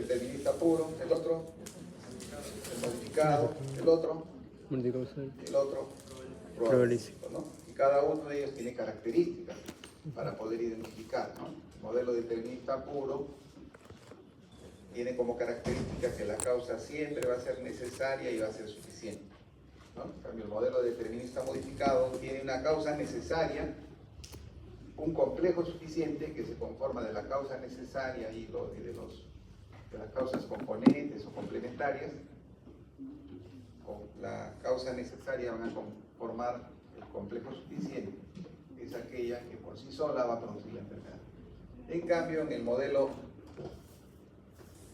determinista puro, el otro, el modificado, el otro, probabilístico, ¿no? Y cada uno de ellos tiene características para poder identificar, ¿no? El modelo determinista puro tiene como característica que la causa siempre va a ser necesaria y va a ser suficiente, ¿no? En cambio, el modelo determinista modificado tiene una causa necesaria, un complejo suficiente que se conforma de la causa necesaria y de las causas componentes o complementarias. Con la causa necesaria van a conformar el complejo suficiente, que es aquella que por sí sola va a producir la enfermedad. En cambio, en el modelo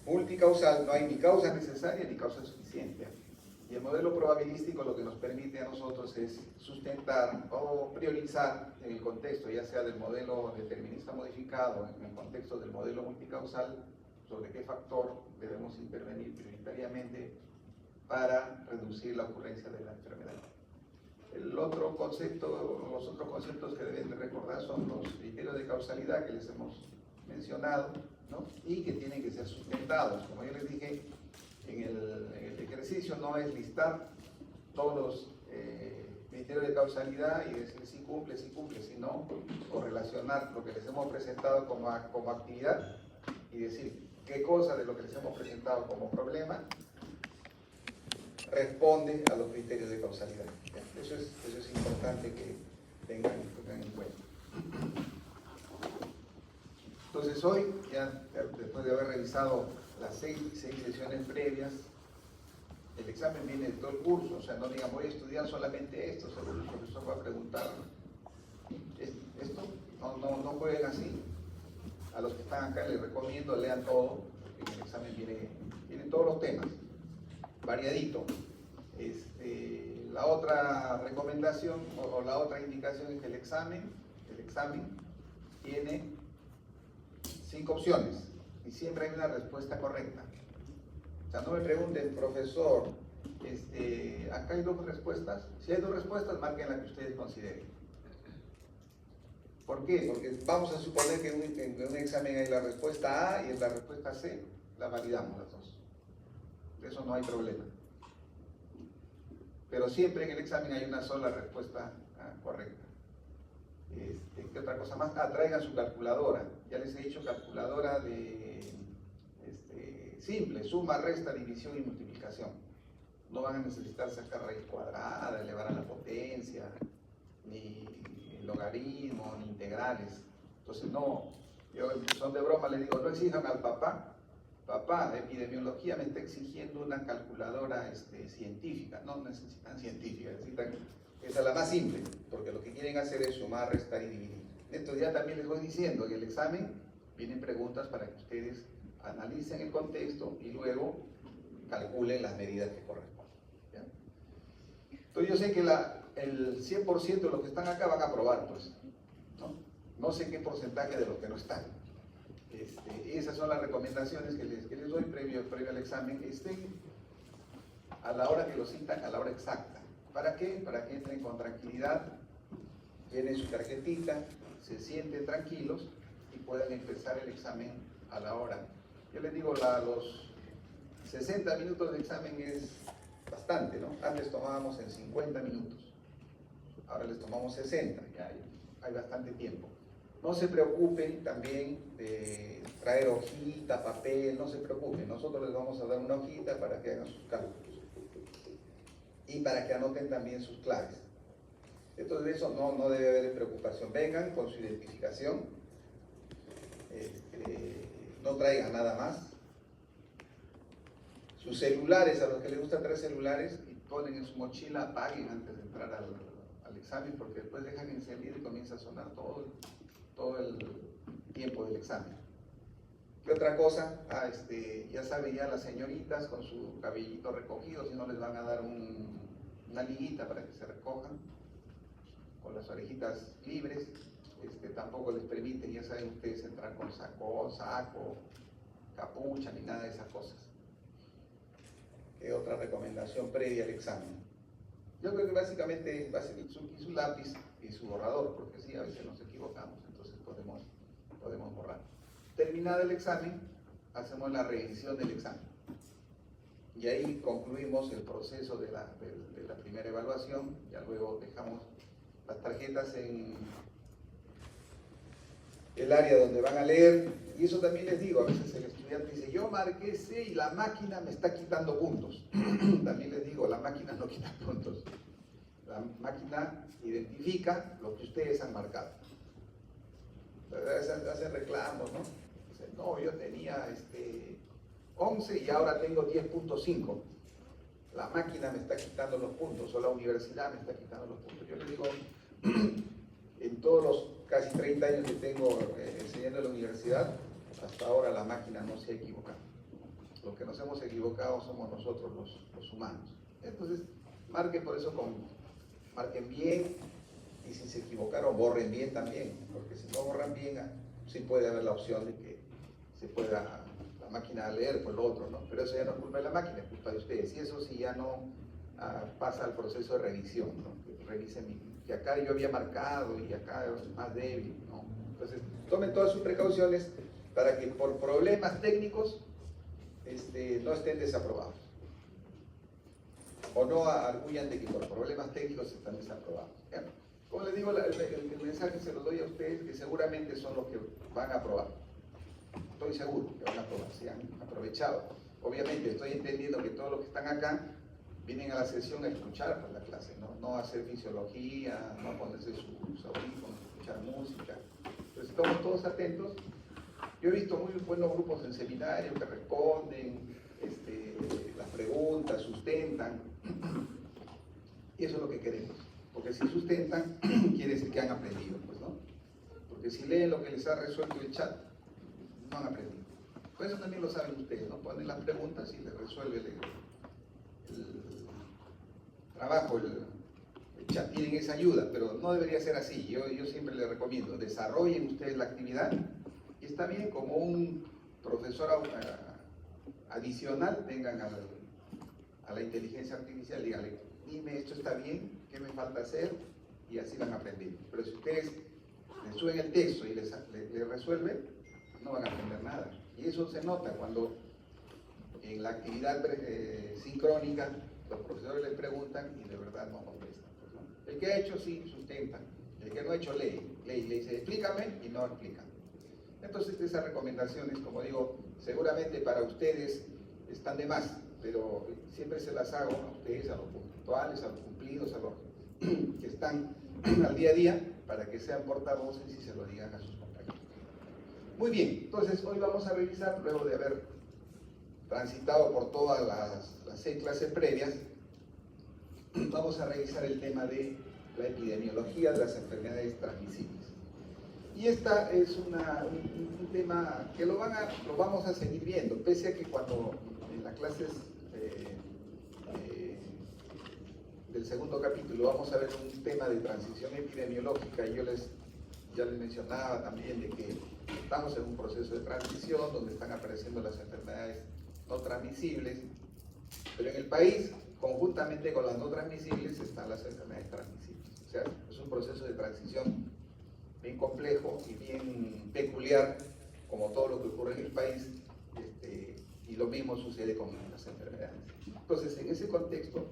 multicausal no hay ni causa necesaria ni causa suficiente. Y el modelo probabilístico lo que nos permite a nosotros es sustentar o priorizar en el contexto, ya sea del modelo determinista modificado, en el contexto del modelo multicausal, sobre qué factor debemos intervenir prioritariamente para reducir la ocurrencia de la enfermedad. Los otros conceptos que deben de recordar son los criterios de causalidad que les hemos mencionado, ¿no? Y que tienen que ser sustentados. Como yo les dije, en el ejercicio no es listar todos los criterios de causalidad y decir si cumple, sino correlacionar lo que les hemos presentado como actividad y decir qué cosa de lo que les hemos presentado como problema responde a los criterios de causalidad. Eso es importante que tengan en cuenta. Entonces hoy, ya después de haber revisado las seis sesiones previas, el examen viene de todo el curso, o sea, no digan voy a estudiar solamente esto, seguro el profesor va a preguntar esto, no jueguen así. A los que están acá les recomiendo lean todo, porque en el examen vienen todos los temas, variadito. La otra recomendación o la otra indicación es que el examen tiene 5 opciones y siempre hay una respuesta correcta. O sea, no me pregunten, profesor, acá hay 2 respuestas. Si hay 2 respuestas, marquen la que ustedes consideren. ¿Por qué? Porque vamos a suponer que en un examen hay la respuesta A y en la respuesta C, la validamos las 2. De eso no hay problema. Pero siempre en el examen hay una sola respuesta correcta. ¿Qué otra cosa más? Traigan su calculadora. Ya les he dicho calculadora de simple, suma, resta, división y multiplicación. No van a necesitar sacar raíz cuadrada, elevar a la potencia, ni logaritmos, ni integrales. Entonces yo son de broma les digo, no exijan al papá, epidemiología me está exigiendo una calculadora científica. No necesitan científica, necesitan esa es la más simple, porque lo que quieren hacer es sumar, restar y dividir. Entonces ya también les voy diciendo que en el examen vienen preguntas para que ustedes analicen el contexto y luego calculen las medidas que corresponden, ¿ya? Entonces yo sé que el 100% de los que están acá van a aprobar, pues, no sé qué porcentaje de los que no están. Esas son las recomendaciones que les doy previo al examen. A la hora que lo citan, a la hora exacta. ¿Para qué? Para que entren con tranquilidad, llenen su tarjetita, se sienten tranquilos y puedan empezar el examen a la hora. Yo les digo, los 60 minutos de examen es bastante, ¿no? Antes tomábamos en 50 minutos, ahora les tomamos 60, ya hay bastante tiempo. No se preocupen también de traer hojita, papel, no se preocupen. Nosotros les vamos a dar una hojita para que hagan sus cálculos y para que anoten también sus claves. Entonces de eso no debe haber preocupación. Vengan con su identificación, no traigan nada más. Sus celulares, a los que les gusta traer celulares, y ponen en su mochila, apaguen antes de entrar al examen, porque después dejan encendido y comienza a sonar todo el tiempo del examen. ¿Qué otra cosa? Ya saben ya las señoritas con su cabellito recogido, si no les van a dar una liguita para que se recojan, con las orejitas libres. Tampoco les permiten, ya saben ustedes, entrar con saco, capucha, ni nada de esas cosas. ¿Qué otra recomendación previa al examen? Yo creo que básicamente va a ser su lápiz y su borrador, porque sí, a veces nos equivocamos, entonces podemos borrar. Terminado el examen, hacemos la revisión del examen. Y ahí concluimos el proceso de la primera evaluación. Ya luego dejamos las tarjetas en el área donde van a leer. Y eso también les digo, a veces el estudiante dice, yo marqué C y la máquina me está quitando puntos. También les digo, la máquina no quita puntos. La máquina identifica lo que ustedes han marcado. Hacen reclamos, ¿no? Dicen, no, yo tenía 11 y ahora tengo 10.5. La máquina me está quitando los puntos, o la universidad me está quitando los puntos. Yo les digo, en todos los casi 30 años que tengo enseñando en la universidad, hasta ahora la máquina no se ha equivocado. Los que nos hemos equivocado somos nosotros los humanos. Entonces, marquen por eso marquen bien, y si se equivocaron, borren bien también, porque si no borran bien, sí puede haber la opción de que se pueda la máquina leer por lo otro, ¿no? Pero eso ya no es culpa de la máquina, es culpa de ustedes. Y eso sí ya no pasa al proceso de revisión, ¿no? Que revisen que acá yo había marcado y acá es más débil, ¿no? Entonces, tomen todas sus precauciones para que por problemas técnicos no estén desaprobados. O no arguyan de que por problemas técnicos están desaprobados. ¿Ya? Como les digo, el mensaje se lo doy a ustedes, que seguramente son los que van a aprobar. Estoy seguro que van a aprobar, se han aprovechado. Obviamente estoy entendiendo que todos los que están acá vienen a la sesión a escuchar pues, la clase, no a hacer fisiología, no a ponerse sus audífonos, a escuchar música. Entonces estamos todos atentos. Yo he visto muy buenos grupos en seminario que responden las preguntas, sustentan, y eso es lo que queremos. Porque si sustentan, quiere decir que han aprendido, pues, ¿no? Porque si leen lo que les ha resuelto el chat, no han aprendido. Pues eso también lo saben ustedes, ¿no? Ponen las preguntas y les resuelve el trabajo, el chat. Tienen esa ayuda, pero no debería ser así. Yo siempre les recomiendo, desarrollen ustedes la actividad, y está bien, como un profesor adicional, vengan a la inteligencia artificial, díganle, dime, esto está bien, ¿qué me falta hacer? Y así van aprendiendo. Pero si ustedes les suben el texto y les resuelven, no van a aprender nada. Y eso se nota cuando en la actividad sincrónica los profesores les preguntan y de verdad no contestan. Pues, ¿no? El que ha hecho sí sustenta, el que no ha hecho lee, le dice explícame y no explica. Entonces esas recomendaciones, como digo, seguramente para ustedes están de más, pero siempre se las hago a ustedes, a los puntuales, a los cumplidos, a los que están al día a día, para que sean portavoces y se lo digan a sus compañeros. Muy bien, entonces hoy vamos a revisar, luego de haber transitado por todas las 6 clases previas, vamos a revisar el tema de la epidemiología de las enfermedades transmisibles. Y esta es un tema que lo vamos a seguir viendo, pese a que cuando en las clases del segundo capítulo vamos a ver un tema de transición epidemiológica, y ya les mencionaba también de que estamos en un proceso de transición donde están apareciendo las enfermedades no transmisibles, pero en el país, conjuntamente con las no transmisibles, están las enfermedades transmisibles. O sea, es un proceso de transición bien complejo y bien peculiar, como todo lo que ocurre en el país, y lo mismo sucede con las enfermedades. Entonces, en ese contexto,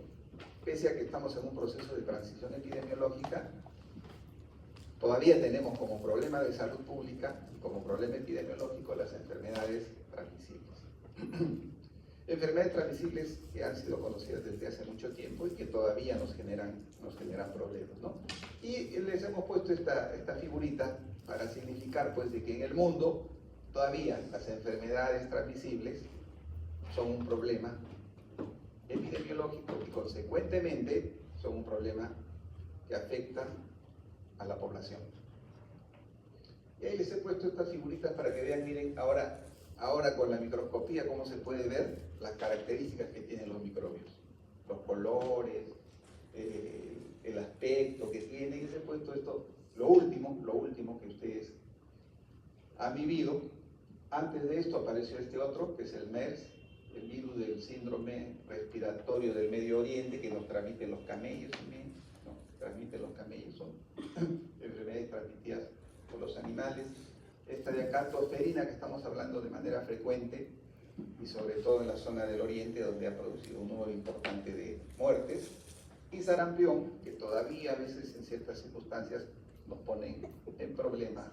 pese a que estamos en un proceso de transición epidemiológica, todavía tenemos como problema de salud pública, como problema epidemiológico, las enfermedades transmisibles. Enfermedades transmisibles que han sido conocidas desde hace mucho tiempo y que todavía nos generan problemas, ¿no? Y les hemos puesto esta figurita para significar pues de que en el mundo todavía las enfermedades transmisibles son un problema epidemiológico y consecuentemente son un problema que afecta a la población. Y ahí les he puesto estas figuritas para que vean, miren, ahora con la microscopía cómo se puede ver las características que tienen los microbios, los colores, el aspecto que tienen. Y les he puesto esto, lo último que ustedes han vivido. Antes de esto apareció este otro, que es el MERS, el virus del síndrome respiratorio del Medio Oriente, que nos transmiten los camellos también, ¿no? Transmiten los camellos, son enfermedades transmitidas por los animales. esta de acá, tosferina, que estamos hablando de manera frecuente, y sobre todo en la zona del oriente, donde ha producido un número importante de muertes, y sarampión, que todavía a veces en ciertas circunstancias nos ponen en problema,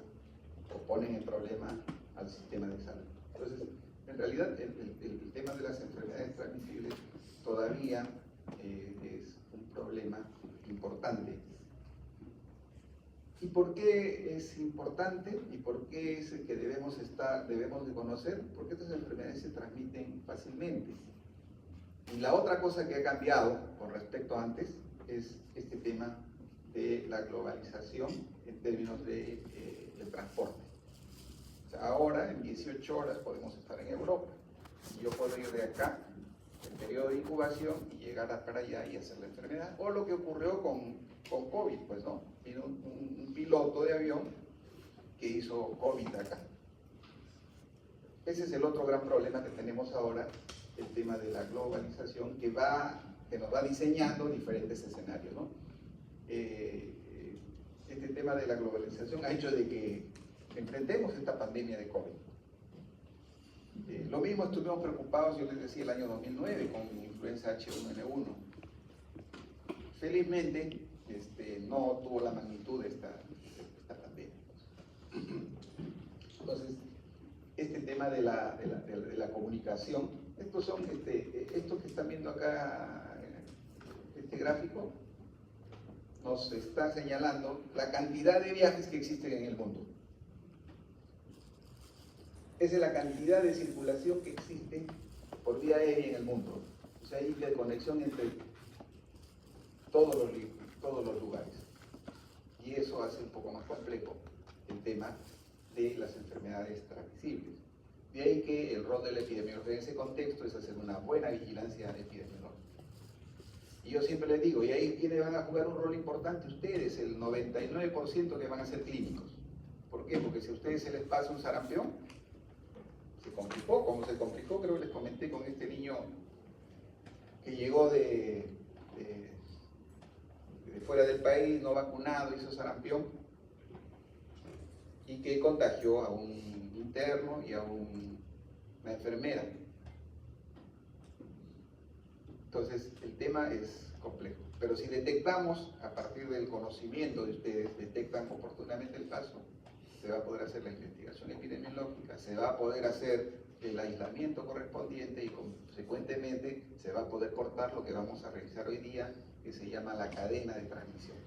o ponen en problema al sistema de salud. Entonces, en realidad, el tema de las enfermedades transmisibles todavía es un problema importante. ¿Y por qué es importante? ¿Y por qué es el que debemos de conocer? Porque estas enfermedades se transmiten fácilmente. Y la otra cosa que ha cambiado con respecto a antes es este tema de la globalización en términos de el transporte. O sea, ahora en 18 horas podemos estar en Europa. Yo puedo ir de acá, el periodo de incubación, y llegar para allá y hacer la enfermedad. O lo que ocurrió con COVID, pues no, vino un piloto de avión que hizo COVID acá. Ese es el otro gran problema que tenemos ahora, el tema de la globalización que nos va diseñando diferentes escenarios, ¿no? Este tema de la globalización ha hecho de que enfrentemos esta pandemia de COVID. Lo mismo estuvimos preocupados, yo les decía, el año 2009 con influenza H1N1. Felizmente, no tuvo la magnitud de esta pandemia. Entonces, este tema de la comunicación, estos que están viendo acá, este gráfico, nos está señalando la cantidad de viajes que existen en el mundo. Esa es la cantidad de circulación que existe por vía aérea en el mundo. O sea, hay de conexión entre todos los lugares. Y eso hace un poco más complejo el tema de las enfermedades transmisibles. De ahí que el rol de la epidemiología en ese contexto es hacer una buena vigilancia epidemiológica. Y yo siempre les digo, y ahí van a jugar un rol importante ustedes, el 99% que van a ser clínicos. ¿Por qué? Porque si a ustedes se les pasa un sarampión, se complicó, como se complicó, creo que les comenté con este niño que llegó de fuera del país, no vacunado, hizo sarampión, y que contagió a un interno y a una enfermera. Entonces, el tema es complejo. Pero si detectamos, a partir del conocimiento de ustedes, detectan oportunamente el caso, se va a poder hacer la investigación epidemiológica, se va a poder hacer el aislamiento correspondiente y consecuentemente se va a poder cortar lo que vamos a realizar hoy día, que se llama la cadena de transmisión.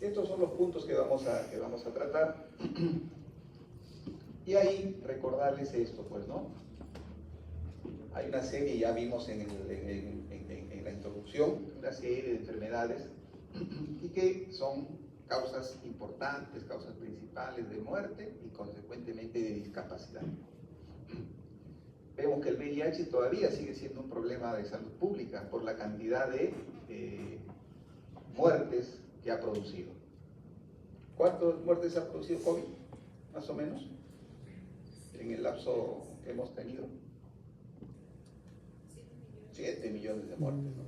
Estos son los puntos que vamos a tratar. Y ahí recordarles esto, pues, ¿no? Hay una serie, ya vimos en la introducción, una serie de enfermedades y que son causas importantes, causas principales de muerte y consecuentemente de discapacidad. Vemos que el VIH todavía sigue siendo un problema de salud pública por la cantidad de muertes que ha producido. ¿Cuántas muertes ha producido COVID? Más o menos, en el lapso que hemos tenido. 7 millones de muertes, ¿no?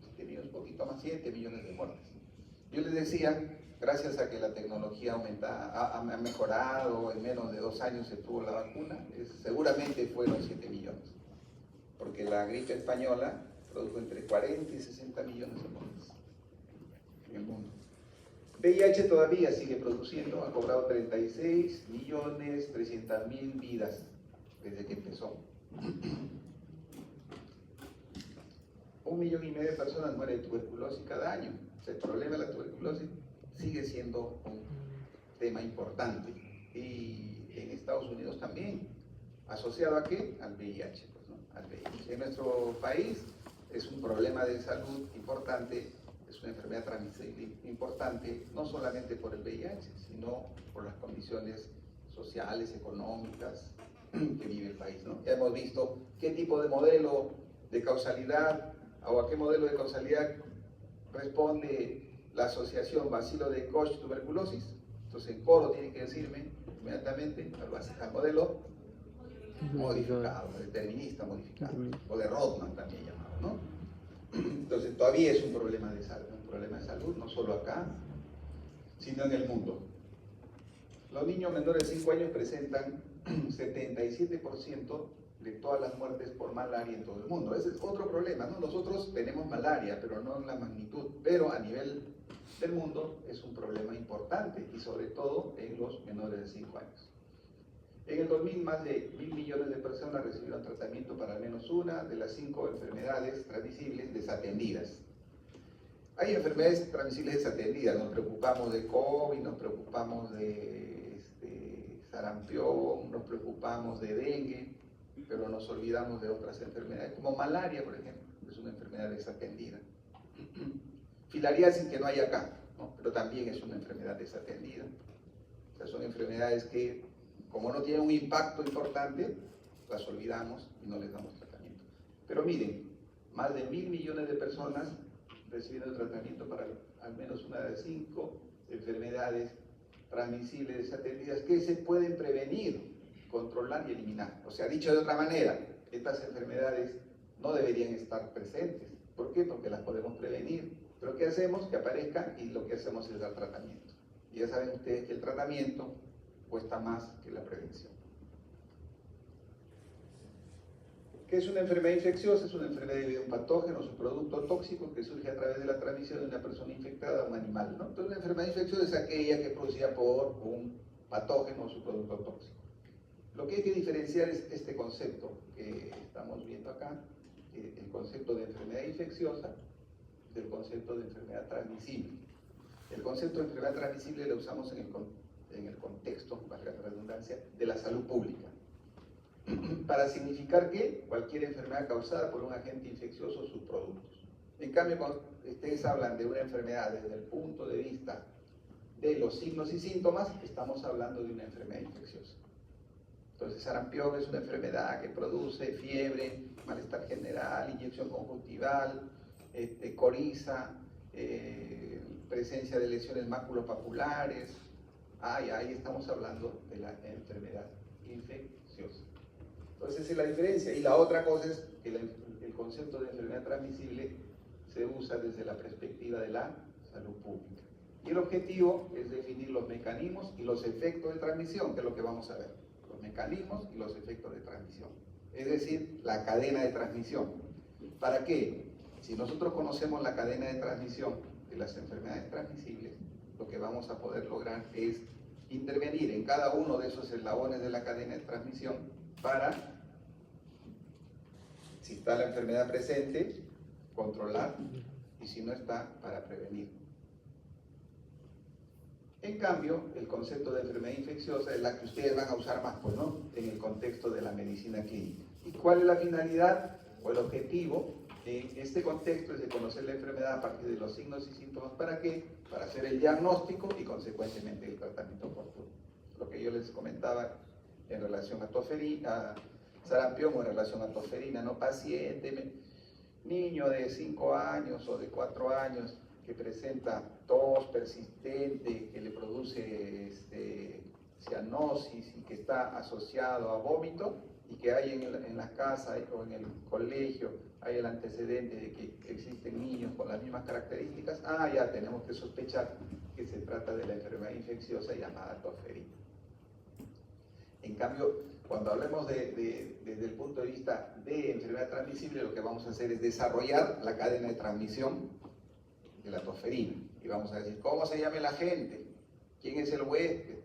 7 millones, un poquito más, 7 millones de muertes. Yo les decía, gracias a que la tecnología ha mejorado, en menos de 2 años se tuvo la vacuna, seguramente fueron 7 millones. Porque la gripe española produjo entre 40 y 60 millones de muertes en el mundo. VIH todavía sigue produciendo, ha cobrado 36.300.000 vidas desde que empezó. 1,5 millones de personas mueren de tuberculosis cada año. O sea, el problema de la tuberculosis sigue siendo un tema importante. Y en Estados Unidos también. ¿Asociado a qué? Al VIH. Pues, ¿no? Al VIH. En nuestro país es un problema de salud importante, es una enfermedad transmisible importante, no solamente por el VIH, sino por las condiciones sociales, económicas que vive el país, ¿no? Ya hemos visto qué tipo de modelo de causalidad o a qué modelo de causalidad responde la asociación bacilo de Koch tuberculosis. Entonces el coro tiene que decirme inmediatamente al modelo modificado, determinista modificado, o de Rothman también llamado, ¿no? Entonces todavía es un problema de salud, no solo acá, sino en el mundo. Los niños menores de 5 años presentan 77% de todas las muertes por malaria en todo el mundo. Ese es otro problema, ¿no? Nosotros tenemos malaria, pero no en la magnitud, pero a nivel del mundo es un problema importante y sobre todo en los menores de 5 años. En el 2000 más de 1.000 millones de personas recibieron tratamiento para al menos una de las 5 enfermedades transmisibles desatendidas. Hay enfermedades transmisibles desatendidas, nos preocupamos de COVID, nos preocupamos de sarampión, nos preocupamos de dengue, pero nos olvidamos de otras enfermedades, como malaria, por ejemplo, es una enfermedad desatendida. Filariasis, que no hay acá, ¿no? Pero también es una enfermedad desatendida. O sea, son enfermedades que, como no tienen un impacto importante, las olvidamos y no les damos tratamiento. Pero miren, más de 1.000 millones de personas recibiendo tratamiento para al menos una de 5 enfermedades transmisibles desatendidas que se pueden prevenir, controlar y eliminar. O sea, dicho de otra manera, estas enfermedades no deberían estar presentes. ¿Por qué? Porque las podemos prevenir. Pero ¿qué hacemos? Que aparezcan y lo que hacemos es dar tratamiento. Y ya saben ustedes que el tratamiento cuesta más que la prevención. ¿Qué es una enfermedad infecciosa? Es una enfermedad debido a un patógeno o su producto tóxico que surge a través de la transmisión de una persona infectada a un animal, ¿no? Entonces, una enfermedad infecciosa es aquella que es producida por un patógeno o su producto tóxico. Lo que hay que diferenciar es este concepto que estamos viendo acá, el concepto de enfermedad infecciosa del concepto de enfermedad transmisible. El concepto de enfermedad transmisible lo usamos en el contexto, valga la redundancia, de la salud pública, para significar que cualquier enfermedad causada por un agente infeccioso o sus productos. En cambio, cuando ustedes hablan de una enfermedad desde el punto de vista de los signos y síntomas, estamos hablando de una enfermedad infecciosa. Entonces, sarampión es una enfermedad que produce fiebre, malestar general, inyección conjuntival, coriza, presencia de lesiones maculopapulares. Ahí estamos hablando de la enfermedad infecciosa. Entonces, esa es la diferencia. Y la otra cosa es que el concepto de enfermedad transmisible se usa desde la perspectiva de la salud pública. Y el objetivo es definir los mecanismos y los efectos de transmisión, que es lo que vamos a ver. Los mecanismos y los efectos de transmisión. Es decir, la cadena de transmisión. ¿Para qué? Si nosotros conocemos la cadena de transmisión de las enfermedades transmisibles, lo que vamos a poder lograr es intervenir en cada uno de esos eslabones de la cadena de transmisión para, si está la enfermedad presente, controlar, y si no está, para prevenir. En cambio, el concepto de enfermedad infecciosa es la que ustedes van a usar más, pues, ¿no? En el contexto de la medicina clínica. ¿Y cuál es la finalidad o el objetivo? En este contexto es de conocer la enfermedad a partir de los signos y síntomas. ¿Para qué? Para hacer el diagnóstico y consecuentemente el tratamiento oportuno. Lo que yo les comentaba en relación a sarampión o en relación a tosferina, ¿no? Paciente, niño de 5 años o de 4 años que presenta tos persistente, que le produce cianosis y que está asociado a vómito, y que hay en la casa o en el colegio hay el antecedente de que existen niños con las mismas características, ya tenemos que sospechar que se trata de la enfermedad infecciosa llamada tosferina. En cambio, cuando hablemos desde el punto de vista de enfermedad transmisible, lo que vamos a hacer es desarrollar la cadena de transmisión de la tosferina. Y vamos a decir, ¿cómo se llama el agente? ¿Quién es el huésped?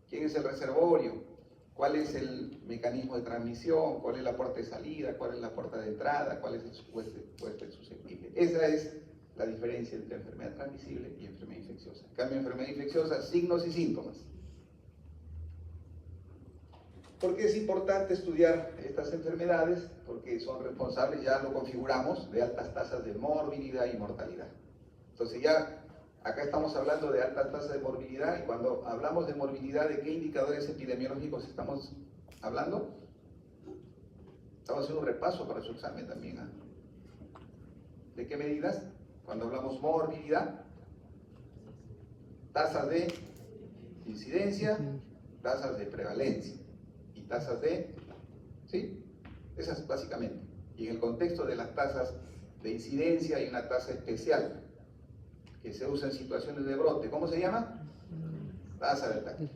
¿Quién es el reservorio? ¿Cuál es el mecanismo de transmisión? ¿Cuál es la puerta de salida? ¿Cuál es la puerta de entrada? ¿Cuál es el huésped susceptible? Esa es la diferencia entre enfermedad transmisible y enfermedad infecciosa. En cambio, enfermedad infecciosa, signos y síntomas. ¿Por qué es importante estudiar estas enfermedades? Porque son responsables, ya lo configuramos, de altas tasas de morbilidad y mortalidad. Entonces ya acá estamos hablando de altas tasas de morbilidad, y cuando hablamos de morbilidad, ¿de qué indicadores epidemiológicos estamos hablando? Estamos haciendo un repaso para su examen también, ¿eh? ¿De qué medidas? Cuando hablamos morbilidad, tasas de incidencia, tasas de prevalencia y tasas de, ¿sí? Esas básicamente. Y en el contexto de las tasas de incidencia hay una tasa especial que se usa en situaciones de brote. ¿Cómo se llama? Tasa de ataque.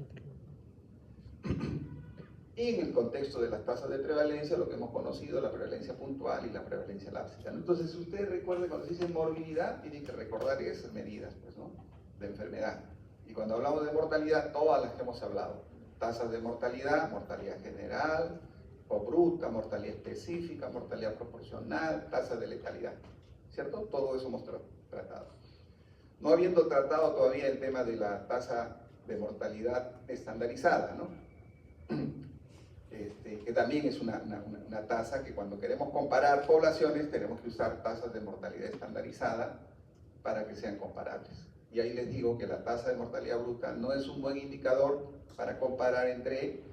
Y en el contexto de las tasas de prevalencia, lo que hemos conocido, la prevalencia puntual y la prevalencia láptica, ¿no? Entonces, si ustedes recuerden, cuando se dice morbilidad, tienen que recordar esas medidas, pues, ¿no?, de enfermedad. Y cuando hablamos de mortalidad, todas las que hemos hablado: tasas de mortalidad, mortalidad general o bruta, mortalidad específica, mortalidad proporcional, tasas de letalidad, ¿cierto? Todo eso hemos tratado. No habiendo tratado todavía el tema de la tasa de mortalidad estandarizada, ¿no? Que también es una tasa que, cuando queremos comparar poblaciones, tenemos que usar tasas de mortalidad estandarizada para que sean comparables. Y ahí les digo que la tasa de mortalidad bruta no es un buen indicador para comparar entre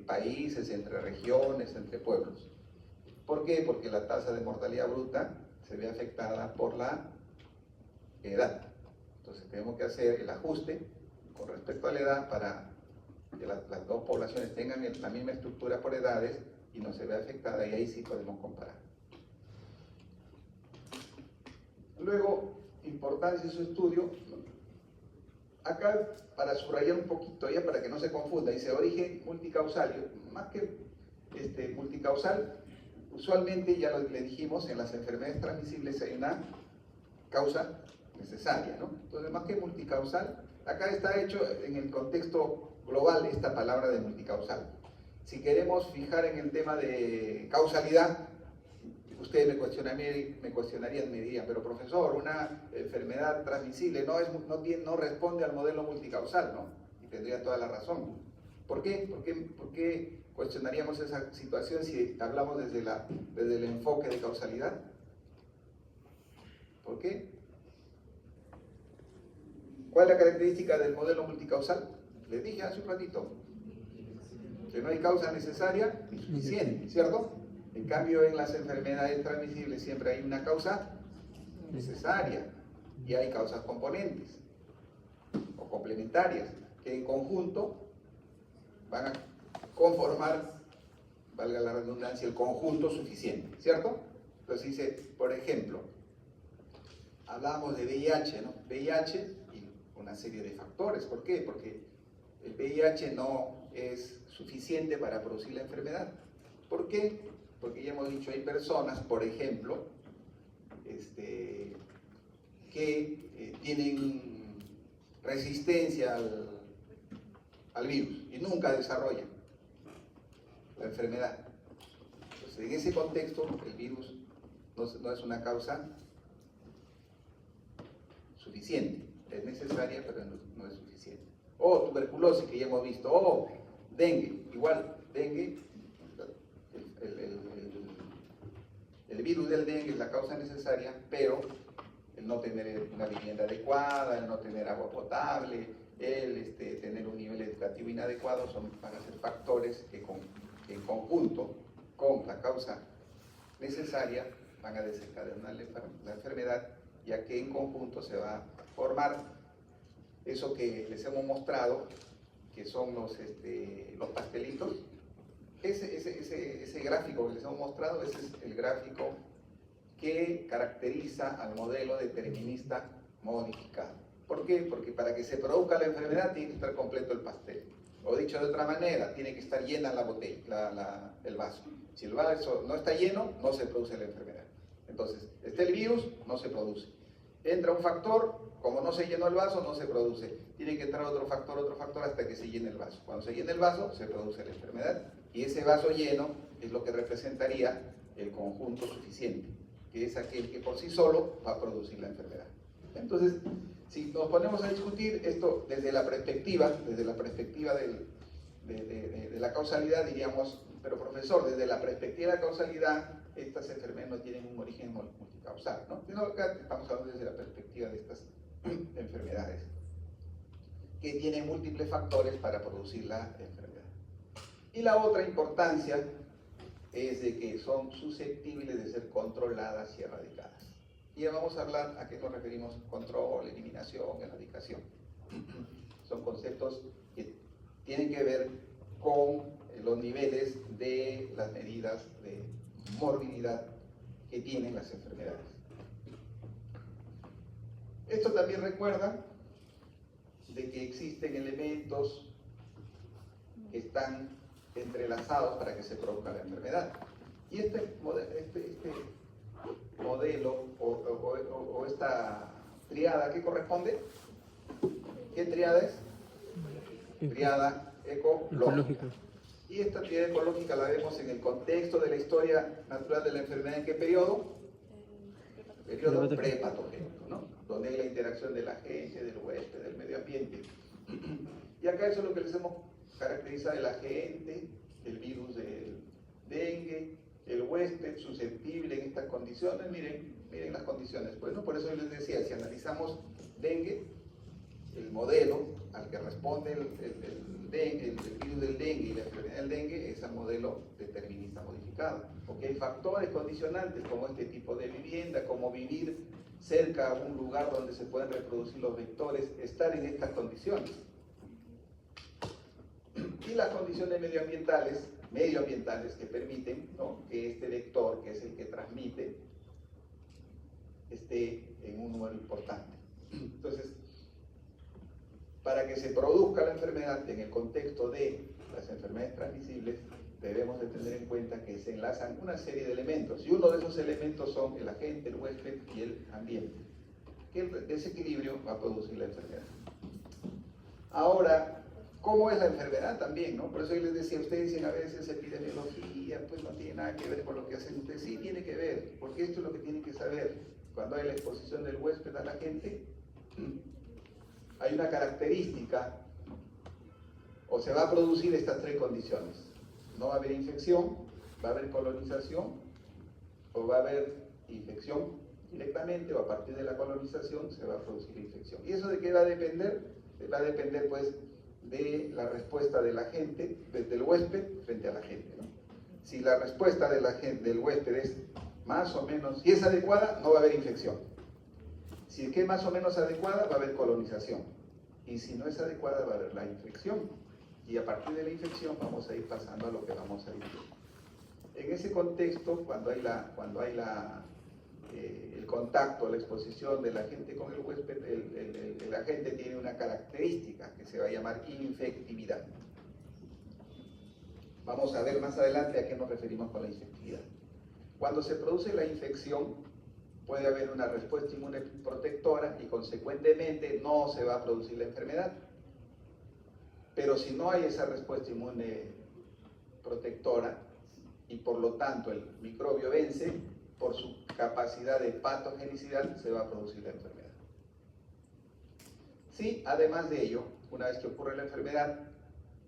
países, entre regiones, entre pueblos. ¿Por qué? Porque la tasa de mortalidad bruta se ve afectada por la edad. Entonces tenemos que hacer el ajuste con respecto a la edad para que las dos poblaciones tengan la misma estructura por edades y no se vea afectada, y ahí sí podemos comparar. Luego, importancia de su estudio. Acá, para subrayar un poquito ya, para que no se confunda, dice origen multicausal. Más que multicausal, usualmente, ya le dijimos, en las enfermedades transmisibles hay una causa necesaria, ¿no? Entonces, más que multicausal, acá está hecho en el contexto global esta palabra de multicausal. Si queremos fijar en el tema de causalidad, ustedes me cuestionarían, me dirían: pero profesor, una enfermedad transmisible no responde al modelo multicausal, ¿no? Y tendría toda la razón. ¿Por qué? ¿Por qué cuestionaríamos esa situación si hablamos desde el enfoque de causalidad? ¿Por qué? ¿Cuál es la característica del modelo multicausal? Les dije hace un ratito que no hay causa necesaria ni suficiente, ¿cierto? En cambio, en las enfermedades transmisibles siempre hay una causa necesaria y hay causas componentes o complementarias que en conjunto van a conformar, valga la redundancia, el conjunto suficiente, ¿cierto? Entonces dice, por ejemplo, hablamos de VIH, ¿no? VIH y una serie de factores. ¿Por qué? Porque el VIH no es suficiente para producir la enfermedad. ¿Por qué? Porque ya hemos dicho, hay personas, por ejemplo, que tienen resistencia al virus y nunca desarrollan la enfermedad. Entonces, en ese contexto, el virus no es una causa suficiente. Es necesaria, pero no es suficiente. O tuberculosis, que ya hemos visto. O dengue. Igual, dengue, el virus del dengue es la causa necesaria, pero el no tener una vivienda adecuada, el no tener agua potable, el tener un nivel educativo inadecuado van a ser factores que en conjunto con la causa necesaria van a desencadenar la enfermedad, ya que en conjunto se va a formar eso que les hemos mostrado, que son los pastelitos. Ese gráfico que les hemos mostrado, ese es el gráfico que caracteriza al modelo determinista modificado. ¿Por qué? Porque para que se produzca la enfermedad tiene que estar completo el pastel. O dicho de otra manera, tiene que estar llena la botella, el vaso. Si el vaso no está lleno, no se produce la enfermedad. Entonces, está el virus, no se produce. Entra un factor, como no se llenó el vaso, no se produce. Tiene que entrar otro factor hasta que se llene el vaso. Cuando se llene el vaso, se produce la enfermedad. Y ese vaso lleno es lo que representaría el conjunto suficiente, que es aquel que por sí solo va a producir la enfermedad. Entonces, si nos ponemos a discutir esto desde la perspectiva de la causalidad, diríamos: pero profesor, desde la perspectiva de la causalidad, estas enfermedades no tienen un origen multicausal, ¿no? Sino acá estamos hablando desde la perspectiva de estas enfermedades, que tienen múltiples factores para producir la enfermedad. Y la otra importancia es de que son susceptibles de ser controladas y erradicadas. Y ya vamos a hablar a qué nos referimos: control, eliminación, erradicación. Son conceptos que tienen que ver con los niveles de las medidas de morbilidad que tienen las enfermedades. Esto también recuerda de que existen elementos que están entrelazados para que se produzca la enfermedad. Y este modelo o esta triada, ¿qué corresponde? ¿Qué triada es? Triada ecológica. Y esta triada ecológica la vemos en el contexto de la historia natural de la enfermedad. ¿En qué periodo? Periodo prepatogénico, ¿no? Donde hay la interacción de la gente, del huésped, del medio ambiente. Y acá eso es lo que les hemos caracterizado: el agente, el virus del dengue, el huésped susceptible en estas condiciones. Miren las condiciones. Pues, ¿no? Por eso yo les decía, si analizamos dengue, el modelo al que responde el virus del dengue y la enfermedad del dengue es al modelo determinista modificado, porque hay factores condicionantes como este tipo de vivienda, como vivir cerca a un lugar donde se pueden reproducir los vectores, estar en estas condiciones. Y las condiciones medioambientales que permiten, ¿no?, que este vector, que es el que transmite, esté en un número importante. Entonces, para que se produzca la enfermedad en el contexto de las enfermedades transmisibles, debemos de tener en cuenta que se enlazan una serie de elementos, y uno de esos elementos son el agente, el huésped y el ambiente, que el desequilibrio va a producir la enfermedad. Ahora, ¿cómo es la enfermedad también, no? Por eso yo les decía, ustedes dicen a veces epidemiología, pues no tiene nada que ver con lo que hacen ustedes. Sí tiene que ver, porque esto es lo que tienen que saber. Cuando hay la exposición del huésped a la gente, hay una característica, o se va a producir estas tres condiciones. No va a haber infección, va a haber colonización, o va a haber infección directamente, o a partir de la colonización se va a producir infección. ¿Y eso de qué va a depender? Va a depender, pues, de la respuesta de la gente, del huésped frente a la gente, ¿no? Si la respuesta de la gente, del huésped es más o menos, si es adecuada, no va a haber infección. Si es que es más o menos adecuada, va a haber colonización. Y si no es adecuada, va a haber la infección. Y a partir de la infección vamos a ir pasando a lo que vamos a ir viendo. En ese contexto, cuando hay el contacto, la exposición de la gente con el huésped, el agente tiene una característica que se va a llamar infectividad. Vamos a ver más adelante a qué nos referimos con la infectividad. Cuando se produce la infección, puede haber una respuesta inmune protectora y consecuentemente no se va a producir la enfermedad. Pero si no hay esa respuesta inmune protectora y por lo tanto el microbio vence, por su capacidad de patogenicidad se va a producir la enfermedad. Sí, además de ello, una vez que ocurre la enfermedad,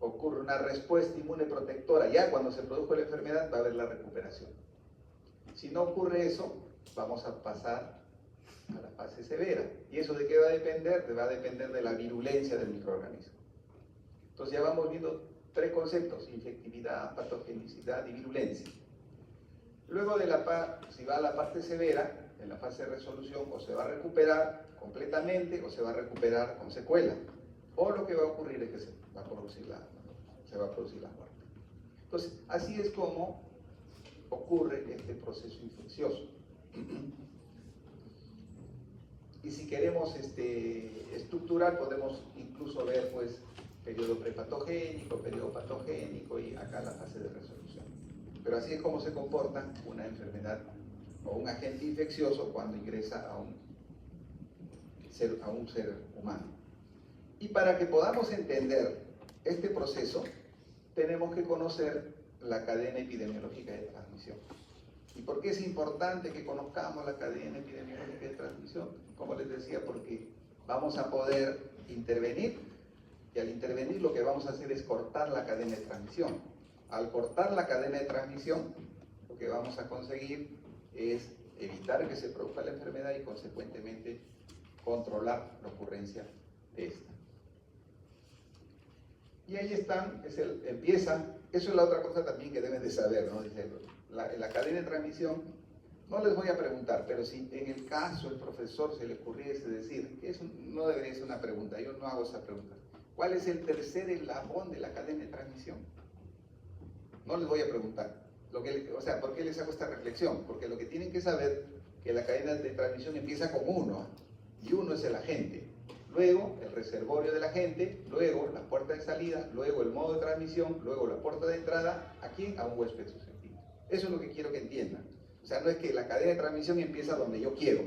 ocurre una respuesta inmune protectora. Ya cuando se produjo la enfermedad va a haber la recuperación. Si no ocurre eso, vamos a pasar a la fase severa. ¿Y eso de qué va a depender? Va a depender de la virulencia del microorganismo. Entonces ya vamos viendo tres conceptos: infectividad, patogenicidad y virulencia. Luego si va a la parte severa, en la fase de resolución, o se va a recuperar completamente o se va a recuperar con secuela. O lo que va a ocurrir es que se va a producir la muerte. Entonces, así es como ocurre este proceso infeccioso. Y si queremos estructurar, podemos incluso ver, pues, periodo prepatogénico, periodo patogénico y acá la fase de resolución. Pero así es como se comporta una enfermedad o un agente infeccioso cuando ingresa a un ser humano. Y para que podamos entender este proceso, tenemos que conocer la cadena epidemiológica de transmisión. ¿Y por qué es importante que conozcamos la cadena epidemiológica de transmisión? Como les decía, porque vamos a poder intervenir, y al intervenir lo que vamos a hacer es cortar la cadena de transmisión. Al cortar la cadena de transmisión, lo que vamos a conseguir es evitar que se produzca la enfermedad y consecuentemente controlar la ocurrencia de esta. Y ahí están, empiezan, eso es la otra cosa también que deben de saber, ¿no? Dice, la cadena de transmisión, no les voy a preguntar, pero si en el caso el profesor se le ocurriese decir, que eso no debería ser una pregunta, yo no hago esa pregunta, ¿cuál es el tercer eslabón de la cadena de transmisión? No les voy a preguntar. ¿Por qué les hago esta reflexión? Porque lo que tienen que saber que la cadena de transmisión empieza con uno, y uno es el agente. luego el reservorio de la gente, luego la puerta de salida, luego el modo de transmisión, luego la puerta de entrada, ¿a quién? A un huésped susceptible. Eso es lo que quiero que entiendan. O sea, no es que la cadena de transmisión empieza donde yo quiero.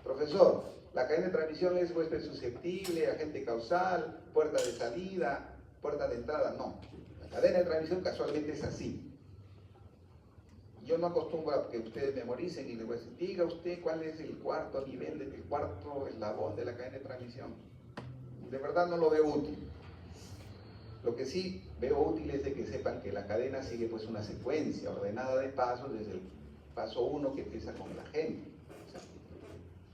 Profesor, la cadena de transmisión es huésped susceptible, agente causal, puerta de salida, puerta de entrada. No, la cadena de transmisión casualmente es así. Yo no acostumbro a que ustedes memoricen y les voy a decir, diga usted cuál es el cuarto nivel, el cuarto eslabón de la cadena de transmisión. De verdad no lo veo útil. Lo que sí veo útil es de que sepan que la cadena sigue pues una secuencia ordenada de pasos desde el paso 1 que empieza con el agente. O sea,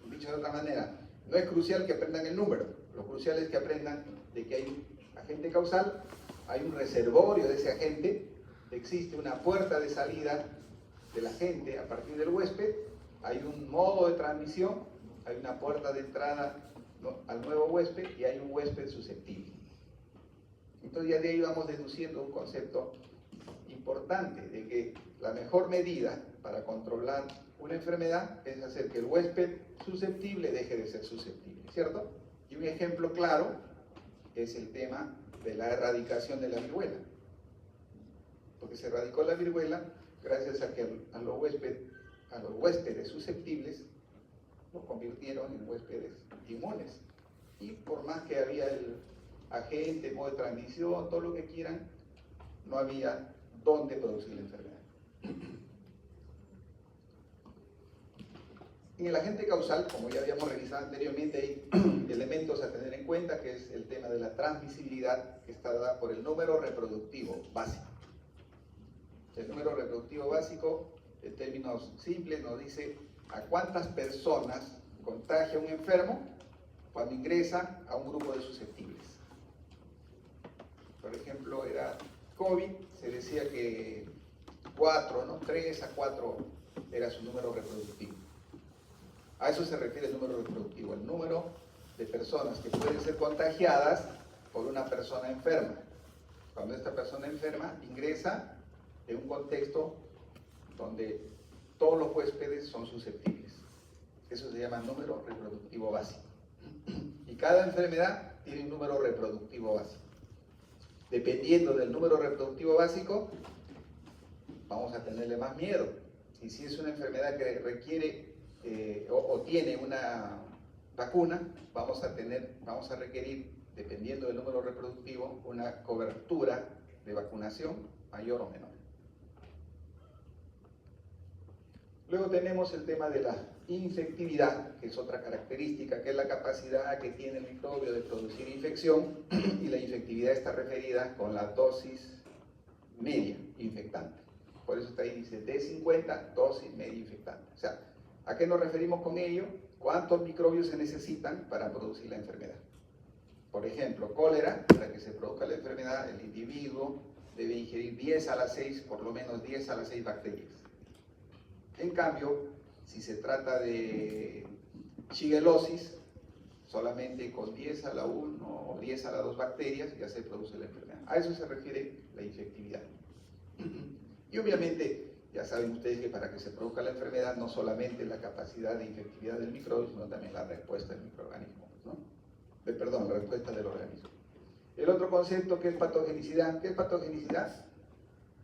dicho de otra manera, no es crucial que aprendan el número, lo crucial es que aprendan de que hay un agente causal, hay un reservorio de ese agente, existe una puerta de salida del agente a partir del huésped, hay un modo de transmisión, hay una puerta de entrada al nuevo huésped y hay un huésped susceptible. Entonces ya de ahí vamos deduciendo un concepto importante de que la mejor medida para controlar una enfermedad es hacer que el huésped susceptible deje de ser susceptible, ¿cierto? Y un ejemplo claro es el tema de la erradicación de la viruela, porque se erradicó la viruela gracias a que a los huéspedes susceptibles los convirtieron en huéspedes inmunes. Y por más que había el agente, modo de transmisión, todo lo que quieran, no había dónde producir la enfermedad. En el agente causal, como ya habíamos revisado anteriormente, hay elementos a tener en cuenta, que es el tema de la transmisibilidad, que está dada por el número reproductivo básico. El número reproductivo básico, en términos simples, nos dice a cuántas personas contagia un enfermo cuando ingresa a un grupo de susceptibles. Por ejemplo, era COVID, se decía que 4, ¿no? 3 a 4 era su número reproductivo. A eso se refiere el número reproductivo, el número de personas que pueden ser contagiadas por una persona enferma. Cuando esta persona enferma ingresa en un contexto donde todos los huéspedes son susceptibles. Eso se llama número reproductivo básico. Y cada enfermedad tiene un número reproductivo básico. Dependiendo del número reproductivo básico, vamos a tenerle más miedo. Y si es una enfermedad que requiere o tiene una vacuna, vamos a requerir, dependiendo del número reproductivo, una cobertura de vacunación mayor o menor. Luego tenemos el tema de la infectividad, que es otra característica, que es la capacidad que tiene el microbio de producir infección, y la infectividad está referida con la dosis media infectante. Por eso está ahí, dice D50, dosis media infectante. O sea, ¿a qué nos referimos con ello? ¿Cuántos microbios se necesitan para producir la enfermedad? Por ejemplo, cólera, para que se produzca la enfermedad, el individuo debe ingerir 10 a la 6, por lo menos 10 a las 6 bacterias. En cambio, si se trata de shigellosis, solamente con 10 a la 1 o 10 a la 2 bacterias ya se produce la enfermedad. A eso se refiere la infectividad. Y obviamente, ya saben ustedes que para que se produzca la enfermedad no solamente la capacidad de infectividad del microbio, sino también la respuesta del microorganismo, ¿no? La respuesta del organismo. El otro concepto que es patogenicidad. ¿Qué es patogenicidad?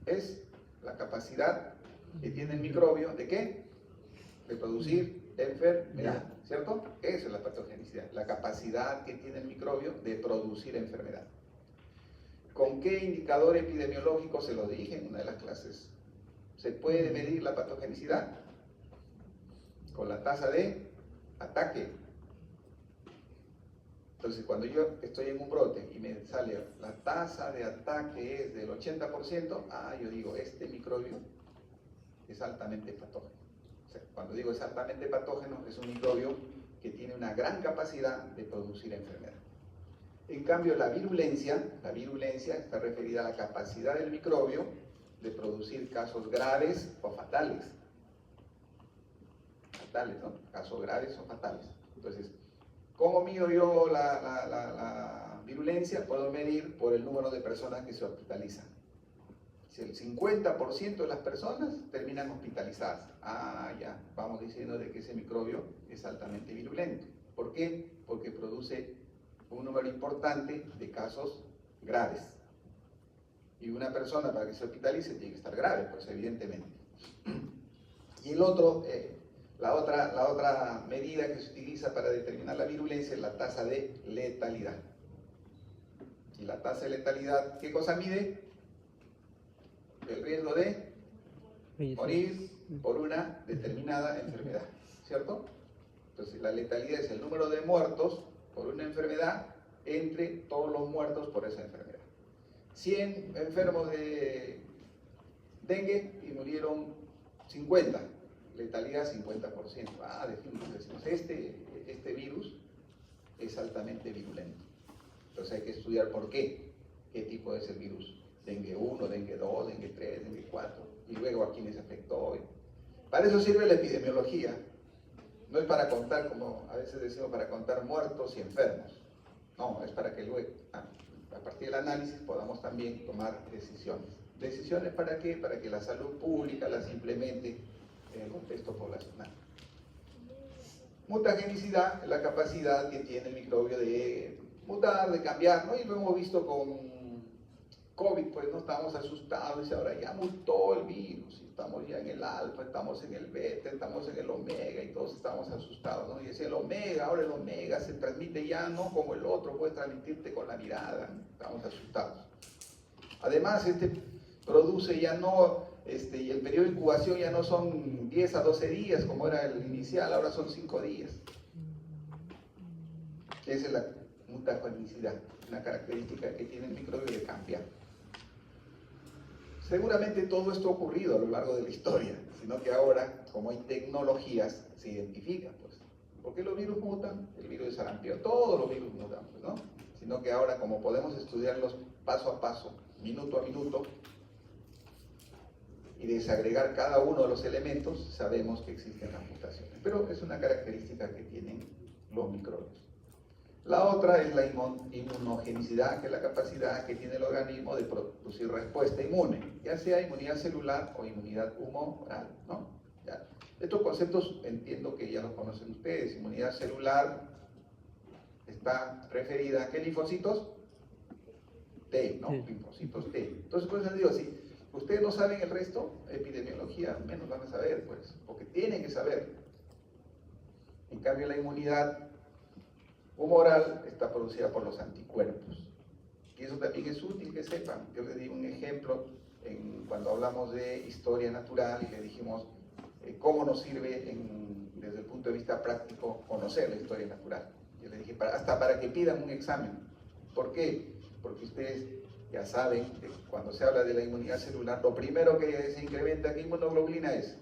Es la capacidad que tiene el microbio, ¿de qué? De producir enfermedad, ¿cierto? Eso es la patogenicidad, la capacidad que tiene el microbio de producir enfermedad. ¿Con qué indicador epidemiológico? Se lo dije en una de las clases. ¿Se puede medir la patogenicidad? Con la tasa de ataque. Entonces, cuando yo estoy en un brote y me sale la tasa de ataque es del 80%, yo digo, este microbio es altamente patógeno. O sea, cuando digo es altamente patógeno, es un microbio que tiene una gran capacidad de producir enfermedad. En cambio, la virulencia está referida a la capacidad del microbio de producir casos graves o fatales. Fatales, ¿no? Casos graves o fatales. Entonces, ¿cómo mido yo la virulencia? Puedo medir por el número de personas que se hospitalizan. Si el 50% de las personas terminan hospitalizadas, ya, vamos diciendo de que ese microbio es altamente virulento. ¿Por qué? Porque produce un número importante de casos graves. Y una persona para que se hospitalice tiene que estar grave, pues evidentemente. Y la otra medida que se utiliza para determinar la virulencia es la tasa de letalidad. Y la tasa de letalidad, ¿qué cosa mide? El riesgo de morir por una determinada enfermedad, ¿cierto? Entonces la letalidad es el número de muertos por una enfermedad entre todos los muertos por esa enfermedad. 100 enfermos de dengue y murieron 50, letalidad 50%. Decimos, este virus es altamente virulento. Entonces hay que estudiar por qué tipo es el virus. Dengue 1, dengue 2, dengue 3, dengue 4, y luego a quiénes afectó. Para eso sirve la epidemiología. No es para contar, como a veces decimos, para contar muertos y enfermos. No, es para que luego, a partir del análisis, podamos también tomar decisiones. ¿Decisiones para qué? Para que la salud pública las implemente en el contexto poblacional. Mutagenicidad es la capacidad que tiene el microbio de mutar, de cambiar, ¿no? Y lo hemos visto con COVID, pues no estamos asustados, y ahora ya mutó el virus, y estamos ya en el alfa, estamos en el beta, estamos en el omega, y todos estamos asustados, ¿no? Y decía el omega, ahora el omega se transmite ya no como el otro, puedes transmitirte con la mirada, ¿no? Estamos asustados. Además, produce ya no, y el periodo de incubación ya no son 10 a 12 días como era el inicial, ahora son 5 días. Esa es la mutagenicidad, una característica que tiene el microbio de cambiar. Seguramente todo esto ha ocurrido a lo largo de la historia, sino que ahora, como hay tecnologías, se identifica, pues. ¿Por qué los virus mutan? El virus de sarampión, todos los virus mutan, pues, ¿no? Sino que ahora, como podemos estudiarlos paso a paso, minuto a minuto, y desagregar cada uno de los elementos, sabemos que existen las mutaciones. Pero es una característica que tienen los microbios. La otra es la inmunogenicidad, que es la capacidad que tiene el organismo de producir respuesta inmune, ya sea inmunidad celular o inmunidad humoral, ¿no? Ya. Estos conceptos entiendo que ya los conocen ustedes. Inmunidad celular está referida a ¿qué linfocitos? T, ¿no? Linfocitos T. Entonces, pues les digo, si ustedes no saben el resto, epidemiología menos van a saber, pues, porque tienen que saber. En cambio, la inmunidad humoral está producida por los anticuerpos. Y eso también es útil que sepan. Yo les di un ejemplo cuando hablamos de historia natural y le dijimos cómo nos sirve desde el punto de vista práctico conocer la historia natural. Yo les dije, hasta para que pidan un examen. ¿Por qué? Porque ustedes ya saben que cuando se habla de la inmunidad celular, lo primero que se incrementa en inmunoglobulina es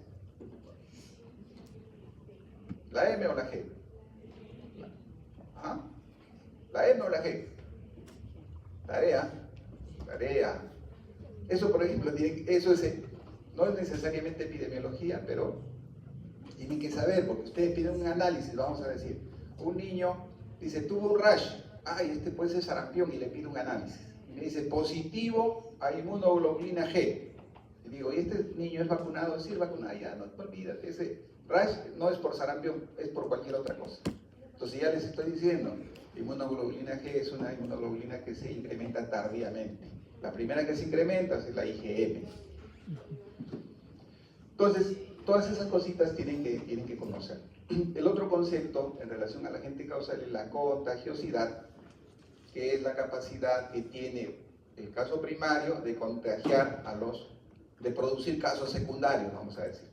¿la M o la G? ¿La M o la G? Tarea. Eso, por ejemplo, no es necesariamente epidemiología, pero tienen que saber, porque ustedes piden un análisis, vamos a decir, un niño dice, tuvo un rash, este puede ser sarampión, y le pido un análisis. Y me dice, positivo a inmunoglobulina G. Y digo, ¿y este niño es vacunado? Sí, es vacunado, ya, no olvídate, ese rash no es por sarampión, es por cualquier otra cosa. Entonces ya les estoy diciendo, inmunoglobulina G es una inmunoglobulina que se incrementa tardíamente. La primera que se incrementa es la IgM. Entonces, todas esas cositas tienen que conocer. El otro concepto en relación al agente causal es la contagiosidad, que es la capacidad que tiene el caso primario de contagiar de producir casos secundarios, vamos a decir.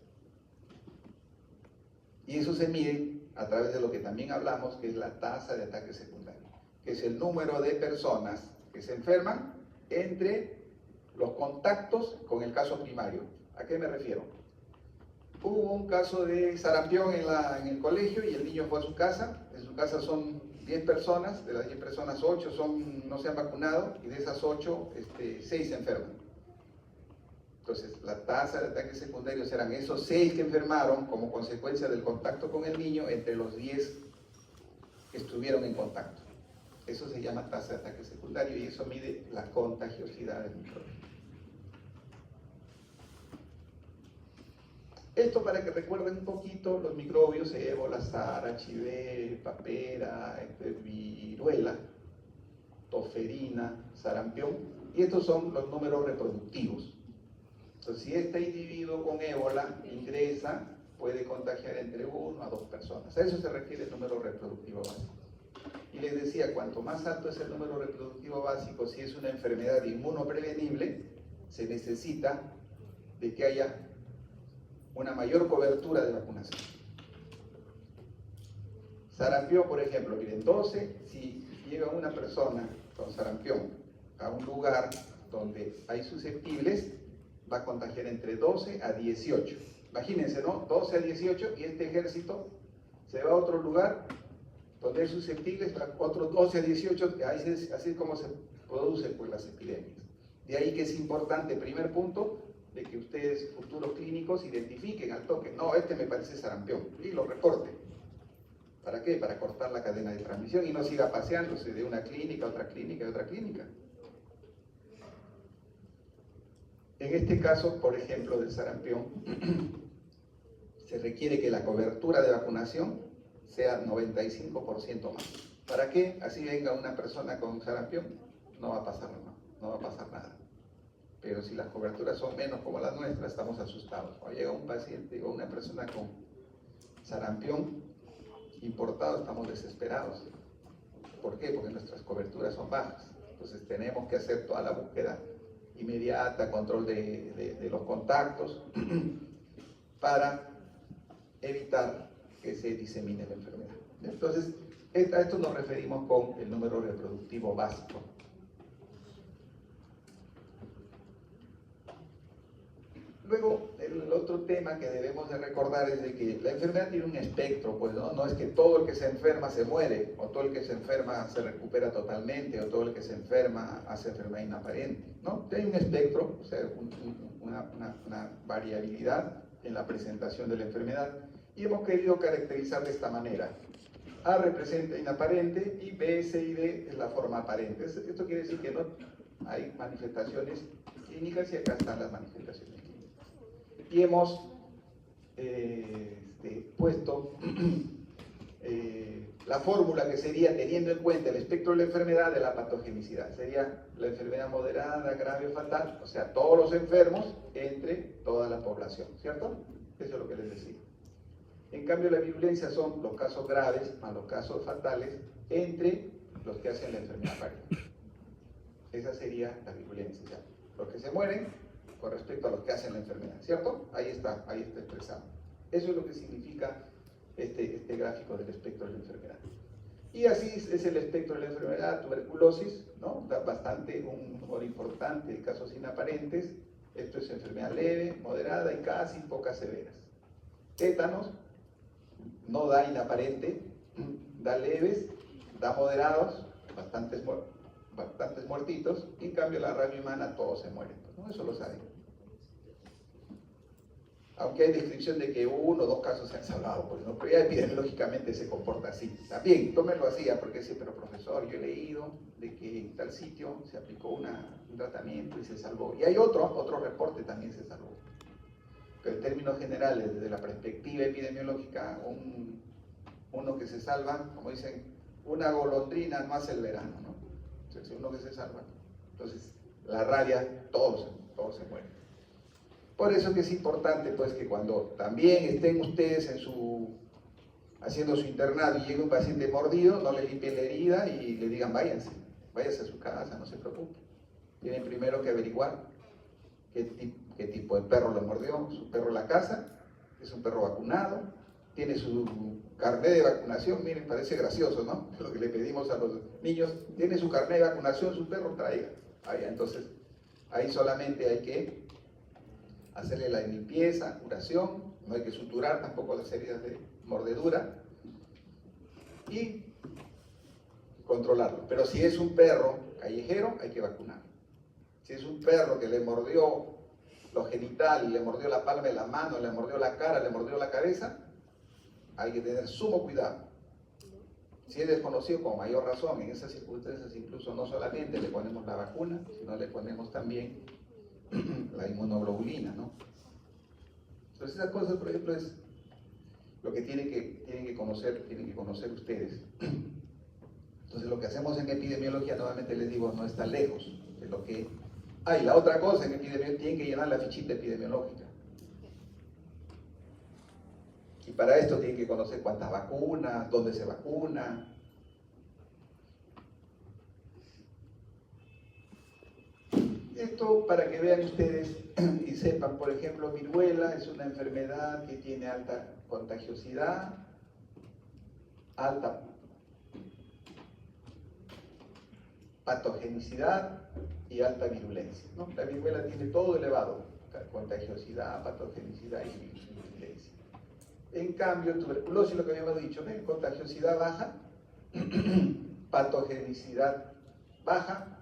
Y eso se mide a través de lo que también hablamos, que es la tasa de ataque secundario, que es el número de personas que se enferman entre los contactos con el caso primario. ¿A qué me refiero? Hubo un caso de sarampión en el colegio y el niño fue a su casa. En su casa son 10 personas, de las 10 personas 8 no se han vacunado, y de esas 8, 6 se enferman. Entonces, la tasa de ataques secundarios eran esos 6 que enfermaron como consecuencia del contacto con el niño entre los 10 que estuvieron en contacto. Eso se llama tasa de ataque secundario y eso mide la contagiosidad del microbio. Esto para que recuerden un poquito los microbios, ébola, SARS, HIV, papera, viruela. toferina, sarampión, y estos son los números reproductivos. Entonces, si este individuo con ébola ingresa, puede contagiar entre 1 a 2 personas. A eso se refiere el número reproductivo básico. Y les decía, cuanto más alto es el número reproductivo básico, si es una enfermedad inmunoprevenible, se necesita de que haya una mayor cobertura de vacunación. Sarampión, por ejemplo, miren, 12, si llega una persona con sarampión a un lugar donde hay susceptibles, va a contagiar entre 12 a 18. Imagínense, ¿no? 12 a 18 y este ejército se va a otro lugar donde es susceptible, otros 12 a 18, así es como se producen pues, las epidemias. De ahí que es importante, primer punto, de que ustedes, futuros clínicos, identifiquen al toque, no, este me parece sarampión, y lo reporten. ¿Para qué? Para cortar la cadena de transmisión y no siga paseándose de una clínica a otra clínica, a otra clínica. En este caso, por ejemplo, del sarampión, se requiere que la cobertura de vacunación sea 95% más. ¿Para qué? Así venga una persona con sarampión, no va a pasar nada, no va a pasar nada. Pero si las coberturas son menos como las nuestras, estamos asustados. Cuando llega un paciente o una persona con sarampión importado, estamos desesperados. ¿Por qué? Porque nuestras coberturas son bajas. Entonces tenemos que hacer toda la búsqueda inmediata, control de los contactos, para evitar que se disemine la enfermedad. Entonces, a esto nos referimos con el número reproductivo básico. Luego, el otro tema que debemos de recordar es de que la enfermedad tiene un espectro, pues no es que todo el que se enferma se muere, o todo el que se enferma se recupera totalmente, o todo el que se enferma hace enfermedad inaparente, ¿no? Hay un espectro, o sea, una variabilidad en la presentación de la enfermedad, y hemos querido caracterizar de esta manera. A representa inaparente y B, C y D es la forma aparente. Esto quiere decir que no hay manifestaciones clínicas y acá están las manifestaciones clínicas. Y hemos puesto la fórmula que sería, teniendo en cuenta el espectro de la enfermedad, de la patogenicidad. Sería la enfermedad moderada, grave o fatal, o sea, todos los enfermos entre toda la población, ¿cierto? Eso es lo que les decía. En cambio, la virulencia son los casos graves más los casos fatales entre los que hacen la enfermedad aparente. Esa sería la virulencia, ¿ya? Los que se mueren con respecto a los que hacen la enfermedad, ¿cierto? Ahí está expresado. Eso es lo que significa este gráfico del espectro de la enfermedad. Y así es el espectro de la enfermedad. Tuberculosis, ¿no? Da bastante, un número importante de casos inaparentes. Esto es enfermedad leve, moderada y casi pocas severas. Tétanos, no da inaparente, da leves, da moderados, bastantes muertitos, y en cambio la rabia humana todos se mueren, ¿no? Eso lo saben. Aunque hay descripción de que 1 o 2 casos se han salvado, pues, ¿no? Pero ya epidemiológicamente se comporta así. También, tómenlo así, porque sí, pero profesor, yo he leído de que en tal sitio se aplicó un tratamiento y se salvó. Y hay otro reporte también se salvó. Pero en términos generales, desde la perspectiva epidemiológica, uno que se salva, como dicen, una golondrina no hace el verano, ¿no? Entonces, uno que se salva. Entonces, la rabia, todos se mueren. Por eso que es importante, pues, que cuando también estén ustedes haciendo su internado y llegue un paciente mordido, no le limpien la herida y le digan váyanse a su casa, no se preocupen. Tienen primero que averiguar qué tipo de perro lo mordió. Su perro en la casa, es un perro vacunado, tiene su carnet de vacunación. Miren, parece gracioso, ¿no? Lo que le pedimos a los niños, tiene su carnet de vacunación, su perro, traiga. Entonces, ahí solamente hay que hacerle la limpieza, curación, no hay que suturar tampoco las heridas de mordedura y controlarlo. Pero si es un perro callejero, hay que vacunarlo. Si es un perro que le mordió los genitales, le mordió la palma de la mano, le mordió la cara, le mordió la cabeza, hay que tener sumo cuidado. Si es desconocido, con mayor razón, en esas circunstancias incluso no solamente le ponemos la vacuna, sino le ponemos también la inmunoglobulina, ¿no? Entonces esas cosas, por ejemplo, es lo que tienen que conocer ustedes. Entonces lo que hacemos en epidemiología, nuevamente les digo, no está lejos de lo que hay. La otra cosa en epidemiología, tienen que llenar la fichita epidemiológica. Y para esto tienen que conocer cuántas vacunas, dónde se vacuna. Esto para que vean ustedes y sepan, por ejemplo, viruela es una enfermedad que tiene alta contagiosidad, alta patogenicidad y alta virulencia, ¿no? La viruela tiene todo elevado, contagiosidad, patogenicidad y virulencia. En cambio, tuberculosis, lo que habíamos dicho, ¿ven? Contagiosidad baja, patogenicidad baja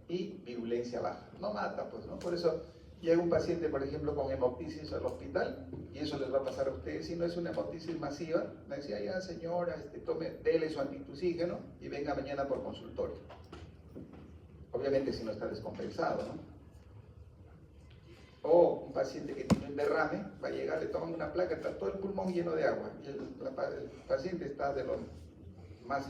y virulencia baja. No mata, pues, ¿no? Por eso llega un paciente, por ejemplo, con hemoptisis al hospital, y eso les va a pasar a ustedes. Si no es una hemoptisis masiva, me decía, ya señora, dele su antitusígeno y venga mañana por consultorio. Obviamente si no está descompensado, ¿no? O un paciente que tiene un derrame, va a llegar, le toman una placa, está todo el pulmón lleno de agua, y el paciente está de lo más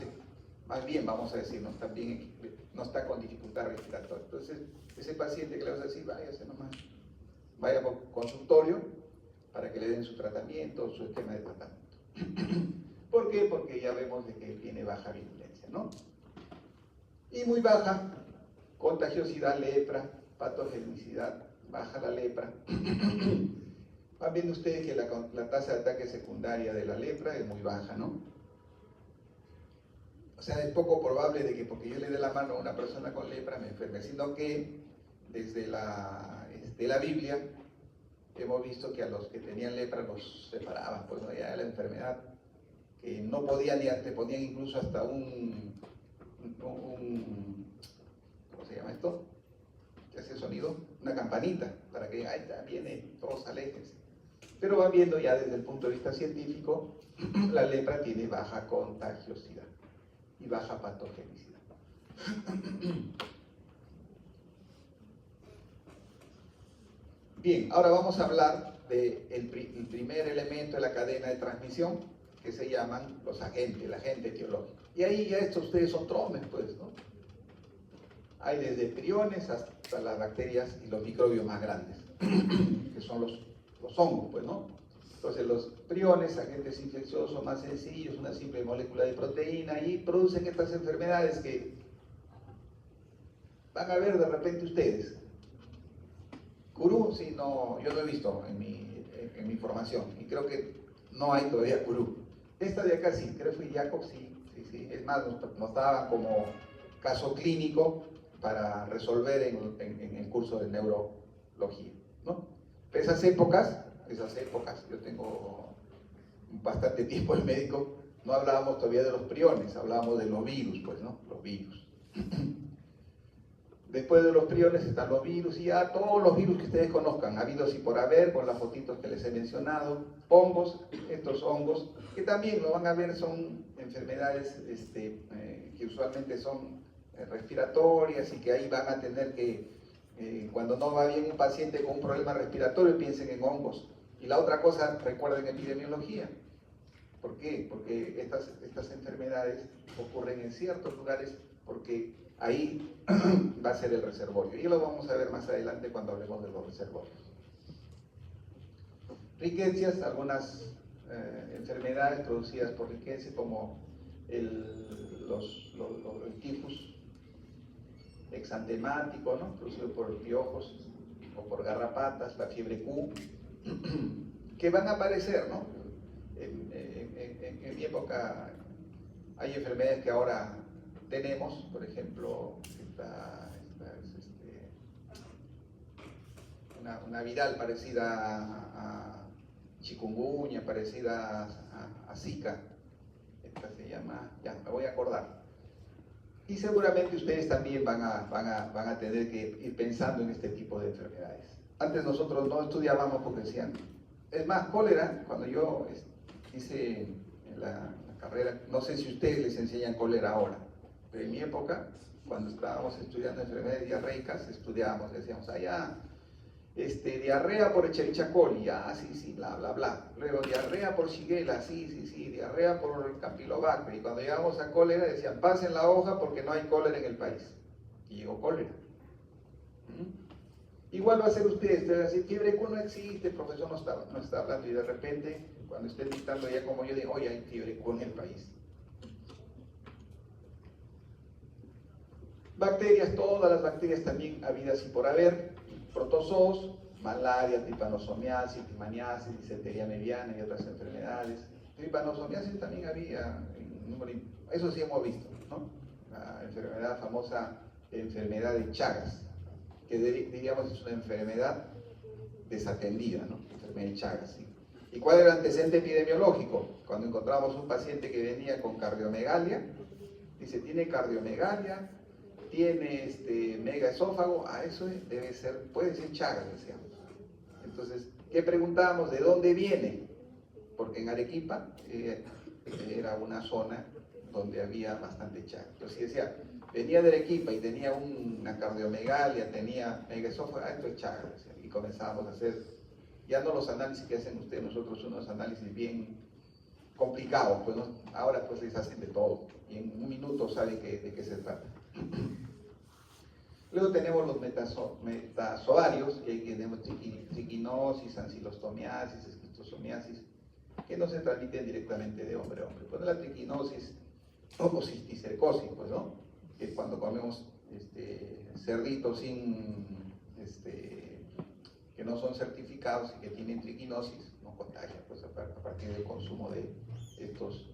bien, vamos a decir, no está con dificultad respiratoria. Entonces, ese paciente que le vas a decir, váyase nomás, vaya por consultorio para que le den su tratamiento, su esquema de tratamiento. ¿Por qué? Porque ya vemos de que tiene baja virulencia, ¿no? Y muy baja contagiosidad, lepra, patogenicidad, baja la lepra. Van viendo ustedes que la tasa de ataque secundaria de la lepra es muy baja, ¿no? O sea, es poco probable de que porque yo le dé la mano a una persona con lepra me enferme, sino que desde la Biblia hemos visto que a los que tenían lepra los separaban, pues no, ya la enfermedad, que no podían, ni te ponían incluso hasta ¿cómo se llama esto? ¿Qué hace sonido? Una campanita, para que ahí está, viene, todos aléjense. Pero van viendo ya desde el punto de vista científico, la lepra tiene baja contagiosidad y baja patogenicidad. Bien, ahora vamos a hablar del primer elemento de la cadena de transmisión, que se llaman los agentes, el agente etiológico. Y ahí ya estos ustedes son tromes, pues, ¿no? Hay desde priones hasta las bacterias y los microbios más grandes, que son los hongos, pues, ¿no? Entonces los priones, agentes infecciosos más sencillos, una simple molécula de proteína, y producen estas enfermedades que van a ver de repente ustedes. Curú, sí, no, yo no he visto en mi formación, y creo que no hay todavía curú. Esta de acá sí, creo que fue Jacob, sí. Es más, nos daban como caso clínico para resolver en el curso de neurología, ¿no? Esas épocas, yo tengo bastante tiempo en médico, no hablábamos todavía de los priones, hablábamos de los virus, pues, ¿no? Los virus. Después de los priones están los virus, y ya todos los virus que ustedes conozcan, habidos y por haber, con las fotitos que les he mencionado. Hongos, estos hongos, que también lo van a ver, son enfermedades que usualmente son respiratorias, y que ahí van a tener que, cuando no va bien un paciente con un problema respiratorio, piensen en hongos. Y la otra cosa, recuerden epidemiología. ¿Por qué? Porque estas enfermedades ocurren en ciertos lugares, porque ahí va a ser el reservorio. Y lo vamos a ver más adelante cuando hablemos de los reservorios. Rickettsias, algunas enfermedades producidas por Rickettsia, como el tifus exantemático, ¿no? Producido por piojos o por garrapatas, la fiebre Q, que van a aparecer, ¿no? En mi época hay enfermedades que ahora tenemos, por ejemplo, una viral parecida a chikungunya, parecida a Zika. Esta se llama, ya me voy a acordar. Y seguramente ustedes también van a tener que ir pensando en este tipo de enfermedades. Antes nosotros no estudiábamos porque decían, es más, cólera, cuando yo hice la carrera, no sé si ustedes les enseñan cólera ahora, pero en mi época, cuando estábamos estudiando enfermedades diarreicas, estudiábamos, decíamos, diarrea por Escherichia coli, sí, bla, bla, bla. Luego diarrea por Shigella, sí, diarrea por Campylobacter. Y cuando llegamos a cólera decían, pasen la hoja porque no hay cólera en el país. Y llegó cólera. Igual va a ser usted va a decir, fiebre Q no existe, el profesor no está hablando, y de repente, cuando esté dictando ya como yo digo, oye, hay fiebre Q en el país. Bacterias, todas las bacterias también habidas y por haber, protozoos, malaria, tripanosomiasis, timaniasis, disentería mediana y otras enfermedades. Tripanosomiasis también había en número, eso sí hemos visto, ¿no? La enfermedad famosa, enfermedad de Chagas, que diríamos es una enfermedad desatendida, ¿no? Enfermedad de Chagas, ¿sí? ¿Y cuál era el antecedente epidemiológico? Cuando encontramos un paciente que venía con cardiomegalia, dice, tiene cardiomegalia, tiene megaesófago, eso debe ser, puede ser Chagas, decíamos. Entonces, ¿qué preguntábamos? ¿De dónde viene? Porque en Arequipa era una zona donde había bastante Chagas. Entonces, si decía, venía de Arequipa y tenía una cardiomegalia, tenía megaesófago, esto es Chagas, decía. Y comenzábamos a hacer, ya no los análisis que hacen ustedes, nosotros unos análisis bien complicados, pues, ¿no? Ahora pues les hacen de todo, y en un minuto saben de qué se trata. Luego tenemos los metazoarios, y ahí tenemos triquinosis, ancilostomiasis, esquistosomiasis, que no se transmiten directamente de hombre a hombre. Pues la triquinosis o cisticercosis, pues, ¿no? Que cuando comemos cerditos que no son certificados y que tienen triquinosis, nos contagia, pues, a partir del consumo de estos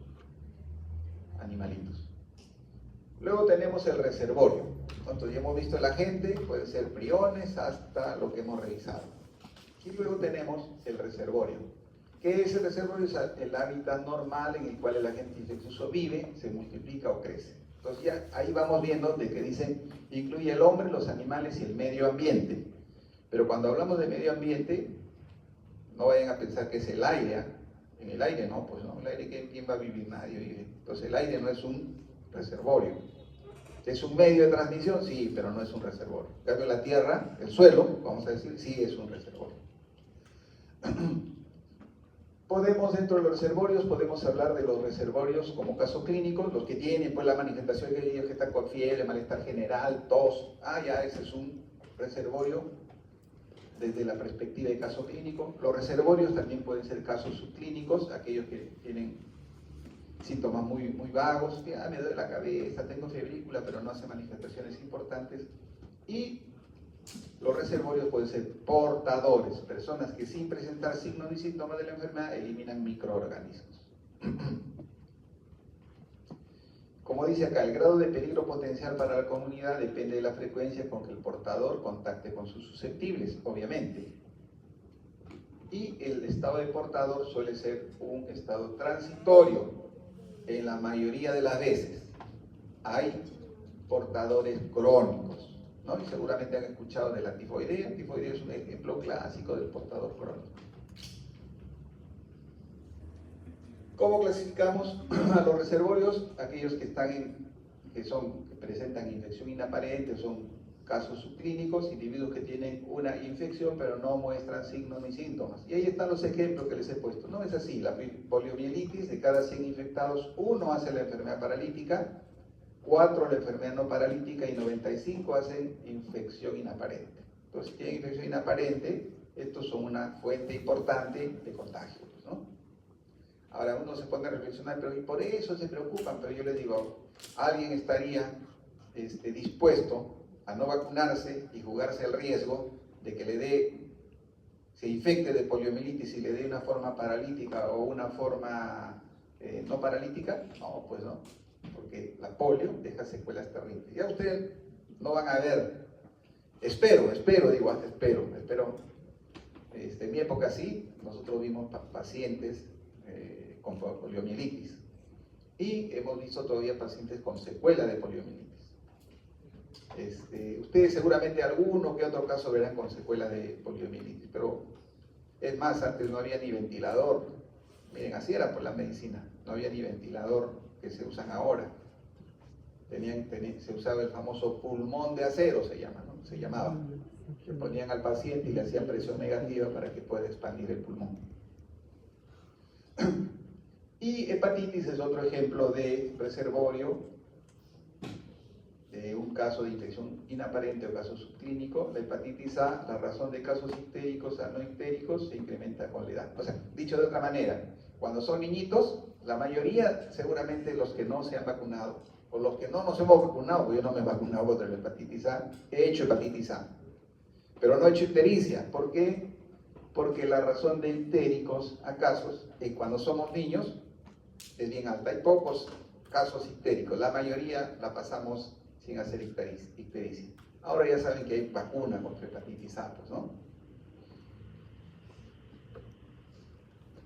animalitos. Luego tenemos el reservorio. Entonces ya hemos visto el agente, puede ser priones hasta lo que hemos revisado. Y luego tenemos el reservorio. ¿Qué es el reservorio? Es el hábitat normal en el cual el agente infeccioso vive, se multiplica o crece. Entonces ya ahí vamos viendo de que dicen, incluye el hombre, los animales y el medio ambiente. Pero cuando hablamos de medio ambiente, no vayan a pensar que es el aire. En el aire no, pues no, el aire, ¿quién va a vivir? Nadie vive. Entonces el aire no es un reservorio. ¿Es un medio de transmisión? Sí, pero no es un reservorio. En cambio, la tierra, el suelo, vamos a decir, sí es un reservorio. Dentro de los reservorios, podemos hablar de los reservorios como casos clínicos, los que tienen pues la manifestación que están con fiebre, malestar general, tos. Ya ese es un reservorio desde la perspectiva de caso clínico. Los reservorios también pueden ser casos subclínicos, aquellos que tienen síntomas muy vagos, que me duele la cabeza, tengo febrícula, pero no hace manifestaciones importantes. Y los reservorios pueden ser portadores, personas que sin presentar signos ni síntomas de la enfermedad eliminan microorganismos. Como dice acá, el grado de peligro potencial para la comunidad depende de la frecuencia con que el portador contacte con sus susceptibles, obviamente. Y el estado de portador suele ser un estado transitorio. En la mayoría de las veces hay portadores crónicos, ¿no? Y seguramente han escuchado de la tifoidea. La tifoidea es un ejemplo clásico del portador crónico. ¿Cómo clasificamos a los reservorios? Aquellos que presentan infección inaparente, son casos subclínicos, individuos que tienen una infección pero no muestran signos ni síntomas. Y ahí están los ejemplos que les he puesto. No es así, la poliomielitis, de cada 100 infectados, 1 hace la enfermedad paralítica, 4 la enfermedad no paralítica y 95 hacen infección inaparente. Entonces, si tienen infección inaparente, estos son una fuente importante de contagio, ¿no? Ahora uno se pone a reflexionar, pero y por eso se preocupan, pero yo les digo, ¿alguien estaría dispuesto a no vacunarse y jugarse el riesgo de que se infecte de poliomielitis y le dé una forma paralítica o una forma no paralítica? No, pues no, porque la polio deja secuelas terribles. Ya ustedes no van a ver, espero, en mi época sí, nosotros vimos pacientes con poliomielitis y hemos visto todavía pacientes con secuela de poliomielitis. Ustedes seguramente alguno que otro caso verán con secuela de poliomielitis, pero es más, antes no había ni ventilador. Miren, así era por la medicina, no había ni ventilador que se usan ahora. Se usaba el famoso pulmón de acero, se llamaba. Le ponían al paciente y le hacían presión negativa para que pueda expandir el pulmón. Y hepatitis es otro ejemplo de reservorio de un caso de infección inaparente o caso subclínico. La hepatitis A, la razón de casos ictéricos a no ictéricos se incrementa con la edad. O sea, dicho de otra manera, cuando son niñitos, la mayoría, seguramente los que no se han vacunado, o los que no nos hemos vacunado, porque yo no me he vacunado contra la hepatitis A, he hecho hepatitis A, pero no he hecho ictericia. ¿Por qué? Porque la razón de ictéricos a casos, cuando somos niños, es bien alta. Hay pocos casos ictéricos, la mayoría la pasamos sin hacer ictericia. Ahora ya saben que hay vacuna contra hepatitis A, pues, ¿no?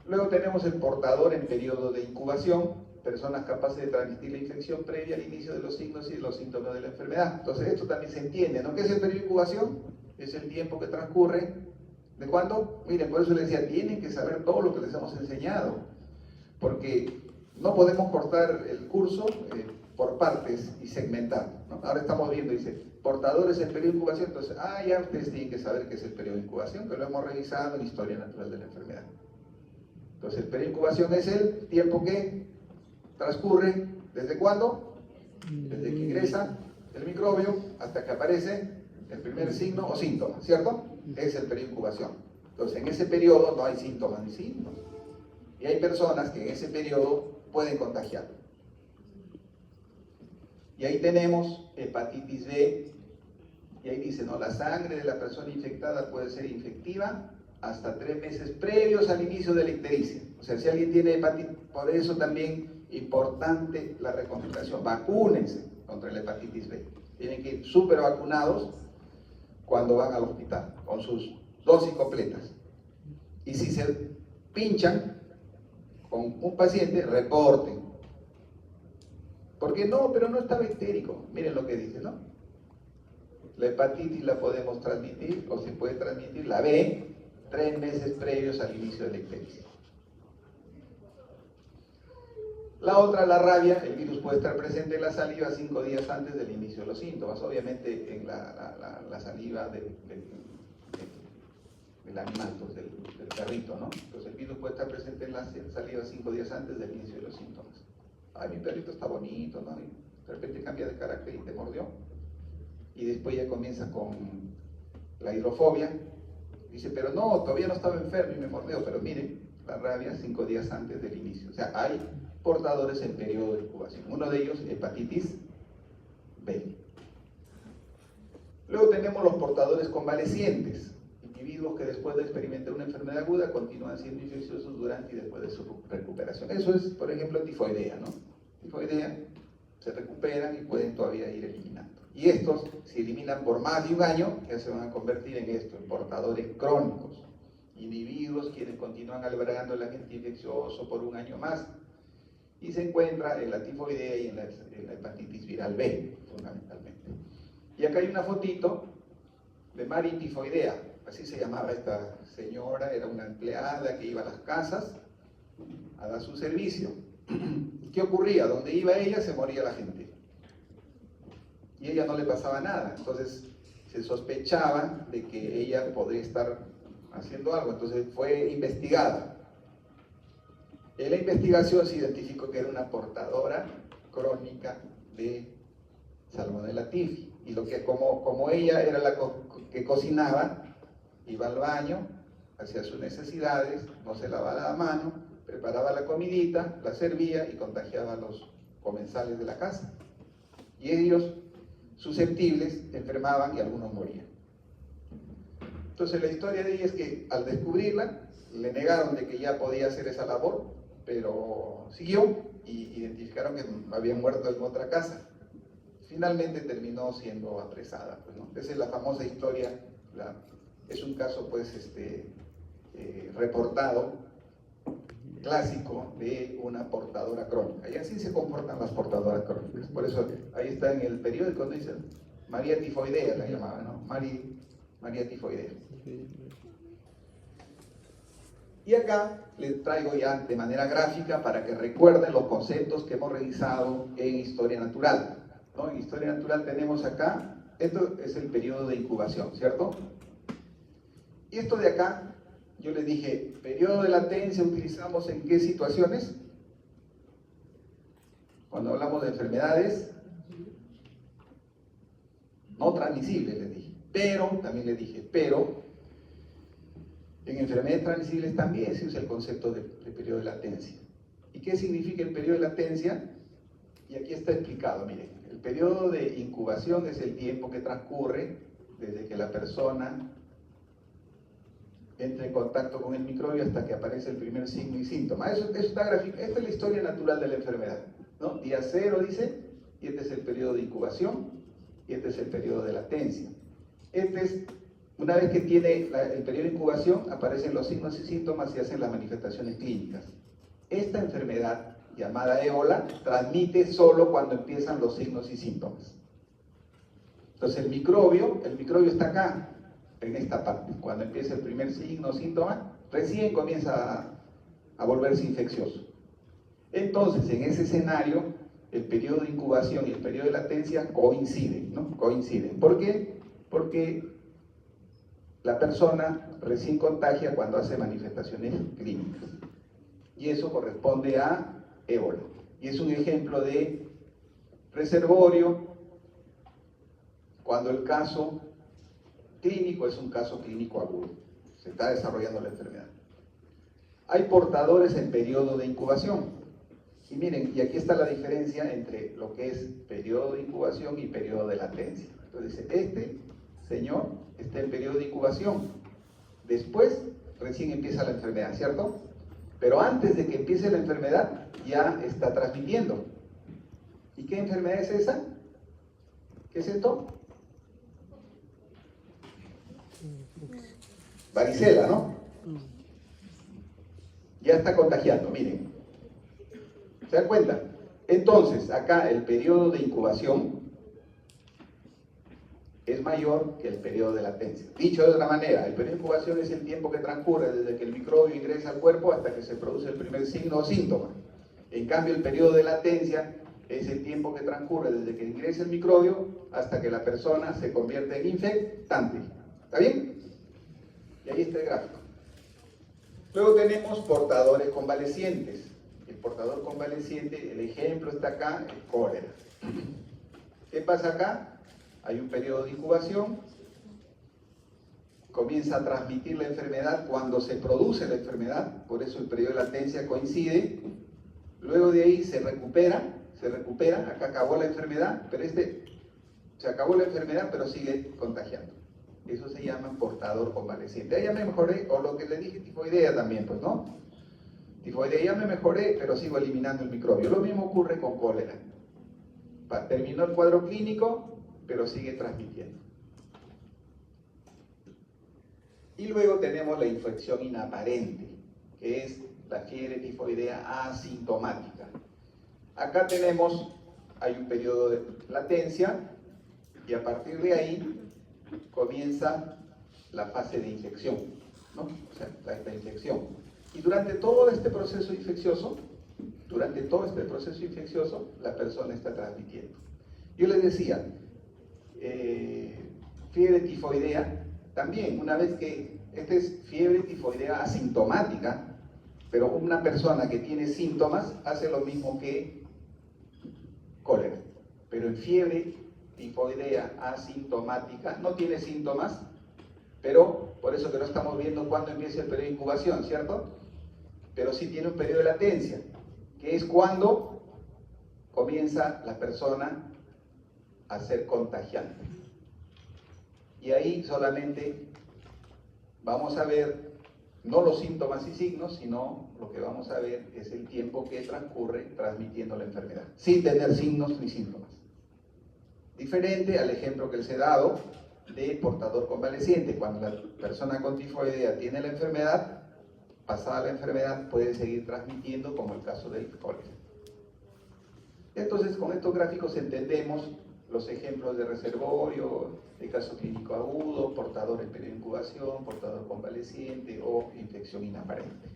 Luego tenemos el portador en periodo de incubación, personas capaces de transmitir la infección previa al inicio de los signos y de los síntomas de la enfermedad. Entonces esto también se entiende, ¿no? ¿Qué es el periodo de incubación? Es el tiempo que transcurre. ¿De cuándo? Miren, por eso les decía, tienen que saber todo lo que les hemos enseñado, porque no podemos cortar el curso por partes y segmentar, ¿no? Ahora estamos viendo, dice, portadores en periodo de incubación, entonces, ya ustedes tienen que saber qué es el periodo de incubación, que lo hemos revisado en Historia Natural de la Enfermedad. Entonces, el periodo de incubación es el tiempo que transcurre, ¿desde cuándo? Desde que ingresa el microbio hasta que aparece el primer signo o síntoma, ¿cierto? Es el periodo de incubación. Entonces, en ese periodo no hay síntomas ni signos. Y hay personas que en ese periodo pueden contagiar. Y ahí tenemos hepatitis B, y ahí dice, no, la sangre de la persona infectada puede ser infectiva hasta 3 meses previos al inicio de la ictericia. O sea, si alguien tiene hepatitis, por eso también importante la recomendación, vacúnense contra la hepatitis B. Tienen que ir súper vacunados cuando van al hospital, con sus dosis completas. Y si se pinchan con un paciente, reporten. Porque no, pero no estaba ictérico. Miren lo que dice, ¿no? La hepatitis la podemos transmitir, o se puede transmitir, la B, 3 meses previos al inicio de la ictericia. La otra, la rabia, el virus puede estar presente en la saliva 5 días antes del inicio de los síntomas. Obviamente en la saliva del animal, pues, del perrito, ¿no? Entonces el virus puede estar presente en la saliva 5 días antes del inicio de los síntomas. Ay, mi perrito está bonito, ¿no? Y de repente cambia de carácter y te mordió. Y después ya comienza con la hidrofobia. Dice, pero no, todavía no estaba enfermo y me mordió. Pero miren, la rabia 5 días antes del inicio. O sea, hay portadores en periodo de incubación. Uno de ellos, hepatitis B. Luego tenemos los portadores convalecientes, individuos que después de experimentar una enfermedad aguda continúan siendo infecciosos durante y después de su recuperación. Eso es, por ejemplo, tifoidea, ¿no? Tifoidea, se recuperan y pueden todavía ir eliminando. Y estos, si eliminan por más de un año, ya se van a convertir en esto, en portadores crónicos. Individuos quienes continúan albergando el agente infeccioso por un año más. Y se encuentra en la tifoidea y en la hepatitis viral B, fundamentalmente. Y acá hay una fotito de Mari Tifoidea, así se llamaba esta señora, era una empleada que iba a las casas a dar su servicio. ¿Qué ocurría? Donde iba ella se moría la gente. Y a ella no le pasaba nada, entonces se sospechaba de que ella podría estar haciendo algo, entonces fue investigada. En la investigación se identificó que era una portadora crónica de Salmonella typhi. Y lo que, como ella era la que cocinaba, iba al baño, hacía sus necesidades, no se lavaba la mano, preparaba la comidita, la servía y contagiaba a los comensales de la casa. Y ellos, susceptibles, enfermaban y algunos morían. Entonces la historia de ella es que al descubrirla, le negaron de que ya podía hacer esa labor, pero siguió y identificaron que había muerto en otra casa. Finalmente terminó siendo apresada, pues, ¿no? Esa es la famosa historia, es un caso pues reportado, clásico, de una portadora crónica. Y así se comportan las portadoras crónicas. Por eso ahí está en el periódico, ¿no? Dice María Tifoidea, la llamaba, ¿no? María Tifoidea. Y acá les traigo ya de manera gráfica para que recuerden los conceptos que hemos revisado en Historia Natural, ¿no? En Historia Natural tenemos acá Esto es el periodo de incubación, ¿cierto? Y esto de acá, yo les dije, periodo de latencia utilizamos ¿en qué situaciones? Cuando hablamos de enfermedades no transmisibles, les dije. Pero, también les dije, pero en enfermedades transmisibles también se usa el concepto de periodo de latencia. ¿Y qué significa el periodo de latencia? Y aquí está explicado, miren. El periodo de incubación es el tiempo que transcurre desde que la persona entra en contacto con el microbio hasta que aparece el primer signo y síntoma. Eso está gráfico. Esta es la historia natural de la enfermedad, ¿no? Día cero dice, y este es el periodo de incubación, y este es el periodo de latencia. Este es, una vez que tiene el periodo de incubación, aparecen los signos y síntomas y hacen las manifestaciones clínicas. Esta enfermedad, llamada ébola, transmite solo cuando empiezan los signos y síntomas. Entonces el microbio está acá, en esta parte. Cuando empieza el primer signo o síntoma, recién comienza a volverse infeccioso. Entonces, en ese escenario, el periodo de incubación y el periodo de latencia coinciden, ¿no? Coinciden. ¿Por qué? Porque la persona recién contagia cuando hace manifestaciones clínicas. Y eso corresponde a ébola. Y es un ejemplo de reservorio cuando el caso clínico es un caso clínico agudo. Se está desarrollando la enfermedad. Hay portadores en periodo de incubación. Y miren, y aquí está la diferencia entre lo que es periodo de incubación y periodo de latencia. Entonces dice, este señor está en periodo de incubación. Después, recién empieza la enfermedad, ¿cierto? Pero antes de que empiece la enfermedad, ya está transmitiendo. ¿Y qué enfermedad es esa? ¿Qué es esto? Varicela, ¿no? Ya está contagiando, miren. ¿Se dan cuenta? Entonces, acá el periodo de incubación es mayor que el periodo de latencia. Dicho de otra manera, el periodo de incubación es el tiempo que transcurre desde que el microbio ingresa al cuerpo hasta que se produce el primer signo o síntoma. En cambio, el periodo de latencia es el tiempo que transcurre desde que ingresa el microbio hasta que la persona se convierte en infectante. ¿Está bien? Y ahí está el gráfico. Luego tenemos portadores convalecientes. El portador convaleciente, el ejemplo está acá, el cólera. ¿Qué pasa acá? Hay un periodo de incubación, comienza a transmitir la enfermedad cuando se produce la enfermedad, por eso el periodo de latencia coincide. Luego de ahí se recupera, acá acabó la enfermedad, pero se acabó la enfermedad, pero sigue contagiando. Eso se llama portador convaleciente. Ahí ya me mejoré, o lo que le dije, tifoidea también, pues, ¿no? Tifoidea, ya me mejoré, pero sigo eliminando el microbio. Lo mismo ocurre con cólera. Terminó el cuadro clínico, pero sigue transmitiendo. Y luego tenemos la infección inaparente, que es la fiebre tifoidea asintomática. Acá hay un periodo de latencia, y a partir de ahí comienza la fase de infección, ¿no? O sea, la infección. Y durante todo este proceso infeccioso, la persona está transmitiendo. Yo les decía, fiebre tifoidea, también, una vez que esta es fiebre tifoidea asintomática, pero una persona que tiene síntomas hace lo mismo que cólera. Pero en fiebre tifoidea asintomática no tiene síntomas, pero por eso que no estamos viendo cuándo empieza el periodo de incubación, ¿cierto? Pero sí tiene un periodo de latencia, que es cuando comienza la persona a ser contagiante. Y ahí solamente vamos a ver no los síntomas y signos, sino lo que vamos a ver es el tiempo que transcurre transmitiendo la enfermedad, sin tener signos ni síntomas. Diferente al ejemplo que les he dado de portador convaleciente. Cuando la persona con tifoidea tiene la enfermedad, pasada la enfermedad puede seguir transmitiendo, como el caso del cólera. Entonces, con estos gráficos entendemos los ejemplos de reservorio, de caso clínico agudo, portador en periodo de incubación, portador convaleciente o infección inaparente.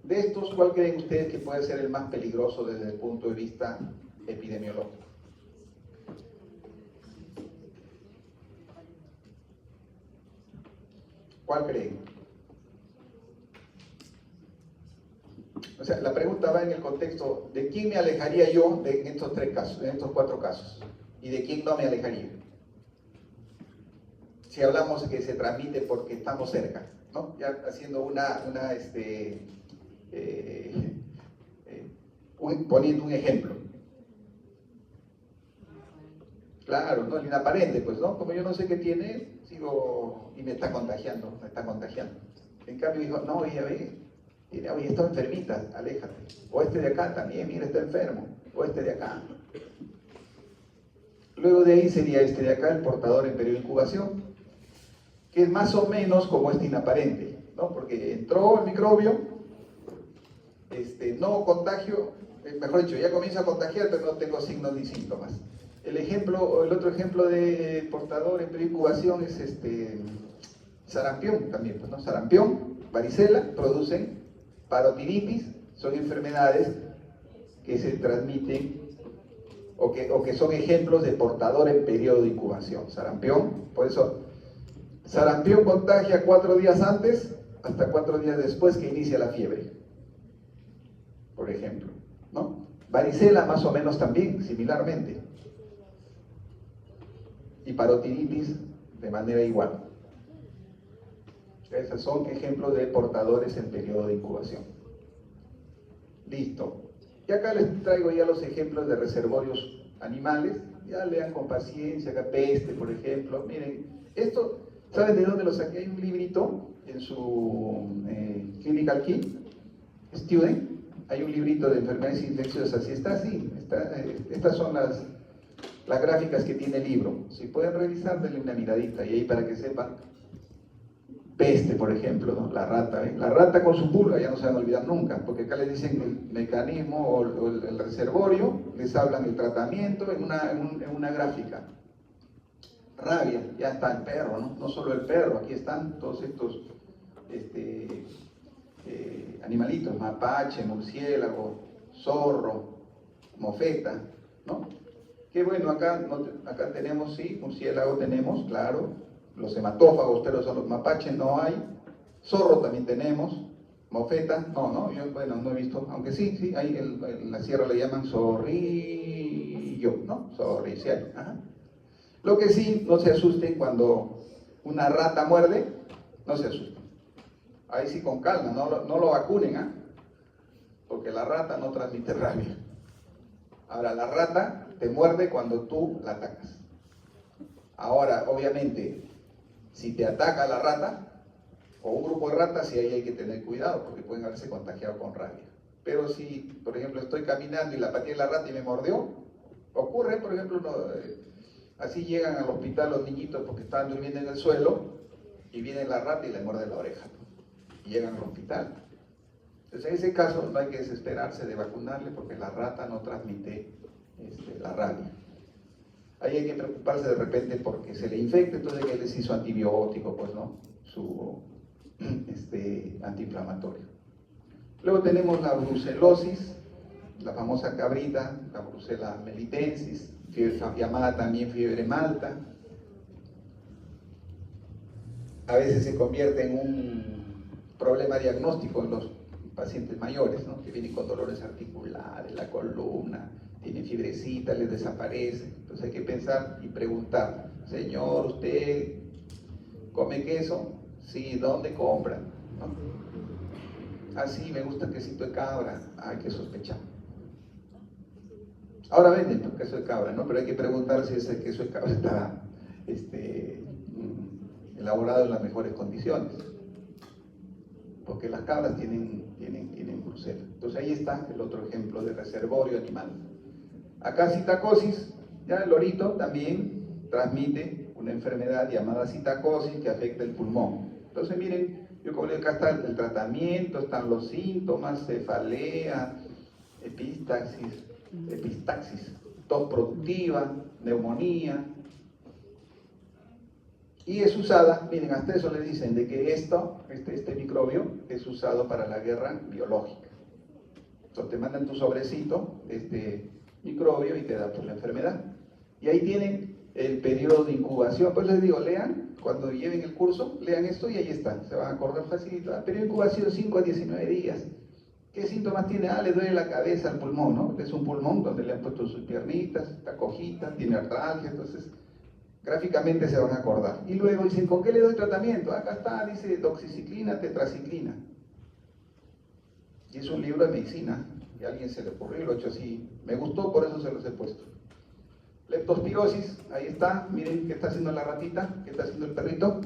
De estos, ¿cuál creen ustedes que puede ser el más peligroso desde el punto de vista epidemiológico? ¿Cuál creen? O sea, la pregunta va en el contexto de quién me alejaría yo en estos 3 casos, en estos 4 casos, y de quién no me alejaría. Si hablamos de que se transmite porque estamos cerca, ¿no? Ya haciendo poniendo un ejemplo. Claro, ¿no? El inaparente, pues, ¿no? Como yo no sé qué tiene, sigo y me está contagiando, me está contagiando. En cambio dijo, no, ella ve, tiene, oye, está enfermita, aléjate. O este de acá también, mira, está enfermo. O este de acá. Luego de ahí sería este de acá, el portador en periodo de incubación, que es más o menos como este inaparente, ¿no? Porque entró el microbio, no contagio, mejor dicho, ya comienza a contagiar, pero no tengo signos ni síntomas. El otro ejemplo de portador en periodo de incubación es sarampión también, pues, ¿no? Sarampión, varicela, producen parotinitis, son enfermedades que se transmiten o que son ejemplos de portador en periodo de incubación. Sarampión, por eso, sarampión contagia 4 días antes hasta 4 días después que inicia la fiebre, por ejemplo, ¿no? Varicela más o menos también, similarmente. Y parotinitis de manera igual. Esos son ejemplos de portadores en periodo de incubación. Listo. Y acá les traigo ya los ejemplos de reservorios animales. Ya lean con paciencia, acá peste, por ejemplo. Miren, esto, ¿saben de dónde lo saqué? Hay un librito en su Clinical Key Student. Hay un librito de enfermedades infecciosas. Y está así. Estas son las gráficas que tiene el libro. Si pueden revisar, denle una miradita y ahí para que sepan. Peste, por ejemplo, ¿no? La rata, ¿eh? La rata con su pulga, ya no se van a olvidar nunca, porque acá les dicen el mecanismo o el reservorio, les hablan el tratamiento en una gráfica. Rabia, ya está el perro, ¿no? No solo el perro, aquí están todos estos animalitos, mapache, murciélago, zorro, mofeta, ¿no? Qué bueno, acá tenemos, sí, murciélago tenemos, claro. Los hematófagos, pero son los mapaches, no hay. Zorro también tenemos. Mofeta, yo, bueno, no he visto, aunque sí, ahí en la sierra le llaman zorrillo, ¿no? Zorricial. Ajá. Lo que sí, no se asusten cuando una rata muerde, no se asusten. Ahí sí con calma, no lo vacunen, ¿ah? Porque la rata no transmite rabia. Ahora, la rata te muerde cuando tú la atacas. Ahora, obviamente, si te ataca la rata, o un grupo de ratas, sí ahí hay que tener cuidado, porque pueden haberse contagiado con rabia. Pero si, por ejemplo, estoy caminando y la pateé la rata y me mordió, ocurre, por ejemplo, así llegan al hospital los niñitos porque estaban durmiendo en el suelo, y viene la rata y le muerde la oreja, y llegan al hospital. Entonces, en ese caso no hay que desesperarse de vacunarle, porque la rata no transmite la rabia. Ahí hay que preocuparse de repente porque se le infecta, entonces que les hizo antibiótico, pues, ¿no? Su antiinflamatorio. Luego tenemos la brucelosis, la famosa cabrita, la brucela melitensis, llamada también fiebre malta. A veces se convierte en un problema diagnóstico en los pacientes mayores, ¿no? Que vienen con dolores articulares, la columna, tienen fiebrecita, les desaparece. Entonces hay que pensar y preguntar, señor, ¿usted come queso? Sí, ¿dónde compra? ¿No? Ah, sí, me gusta el quesito de cabra. Hay que sospechar. Ahora venden queso de cabra, ¿no? Pero hay que preguntar si ese queso de cabra está elaborado en las mejores condiciones. Porque las cabras tienen brucela. Entonces ahí está el otro ejemplo de reservorio animal. Acá citacosis, ya el lorito también transmite una enfermedad llamada citacosis que afecta el pulmón. Entonces miren, yo como les digo, acá está el tratamiento, están los síntomas, cefalea, epistaxis, tos productiva, neumonía. Y es usada, miren, hasta eso le dicen de que este microbio es usado para la guerra biológica. Entonces te mandan tu sobrecito, este microbio, y te da pues la enfermedad. Y ahí tienen el periodo de incubación. Pues les digo, lean, cuando lleven el curso, lean esto y ahí está, se van a acordar facilito. Periodo de incubación 5 a 19 días. ¿Qué síntomas tiene? Le duele la cabeza al pulmón, ¿no? Es un pulmón donde le han puesto sus piernitas, está cojita, tiene artralgia, entonces gráficamente se van a acordar. Y luego dicen, ¿con qué le doy tratamiento? Acá está, dice doxiciclina, tetraciclina. Y es un libro de medicina, y a alguien se le ocurrió y lo ha hecho así. Me gustó, por eso se los he puesto. Leptospirosis, ahí está, miren qué está haciendo la ratita, qué está haciendo el perrito.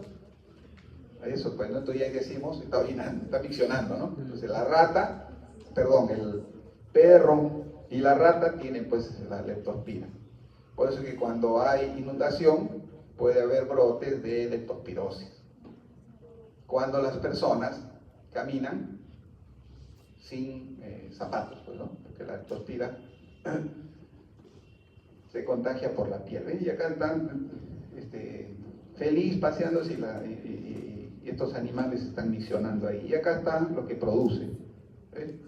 Eso, pues, ¿no? Entonces ya decimos, está orinando, está miccionando, ¿no? Entonces la rata, perdón, el perro y la rata tienen pues la leptospira. Por eso que cuando hay inundación puede haber brotes de leptospirosis. Cuando las personas caminan sin zapatos, pues, ¿no? Porque la leptospira se contagia por la piel. ¿Ven? Y acá están feliz paseándose y estos animales están misionando ahí. Y acá está lo que produce. ¿Ven?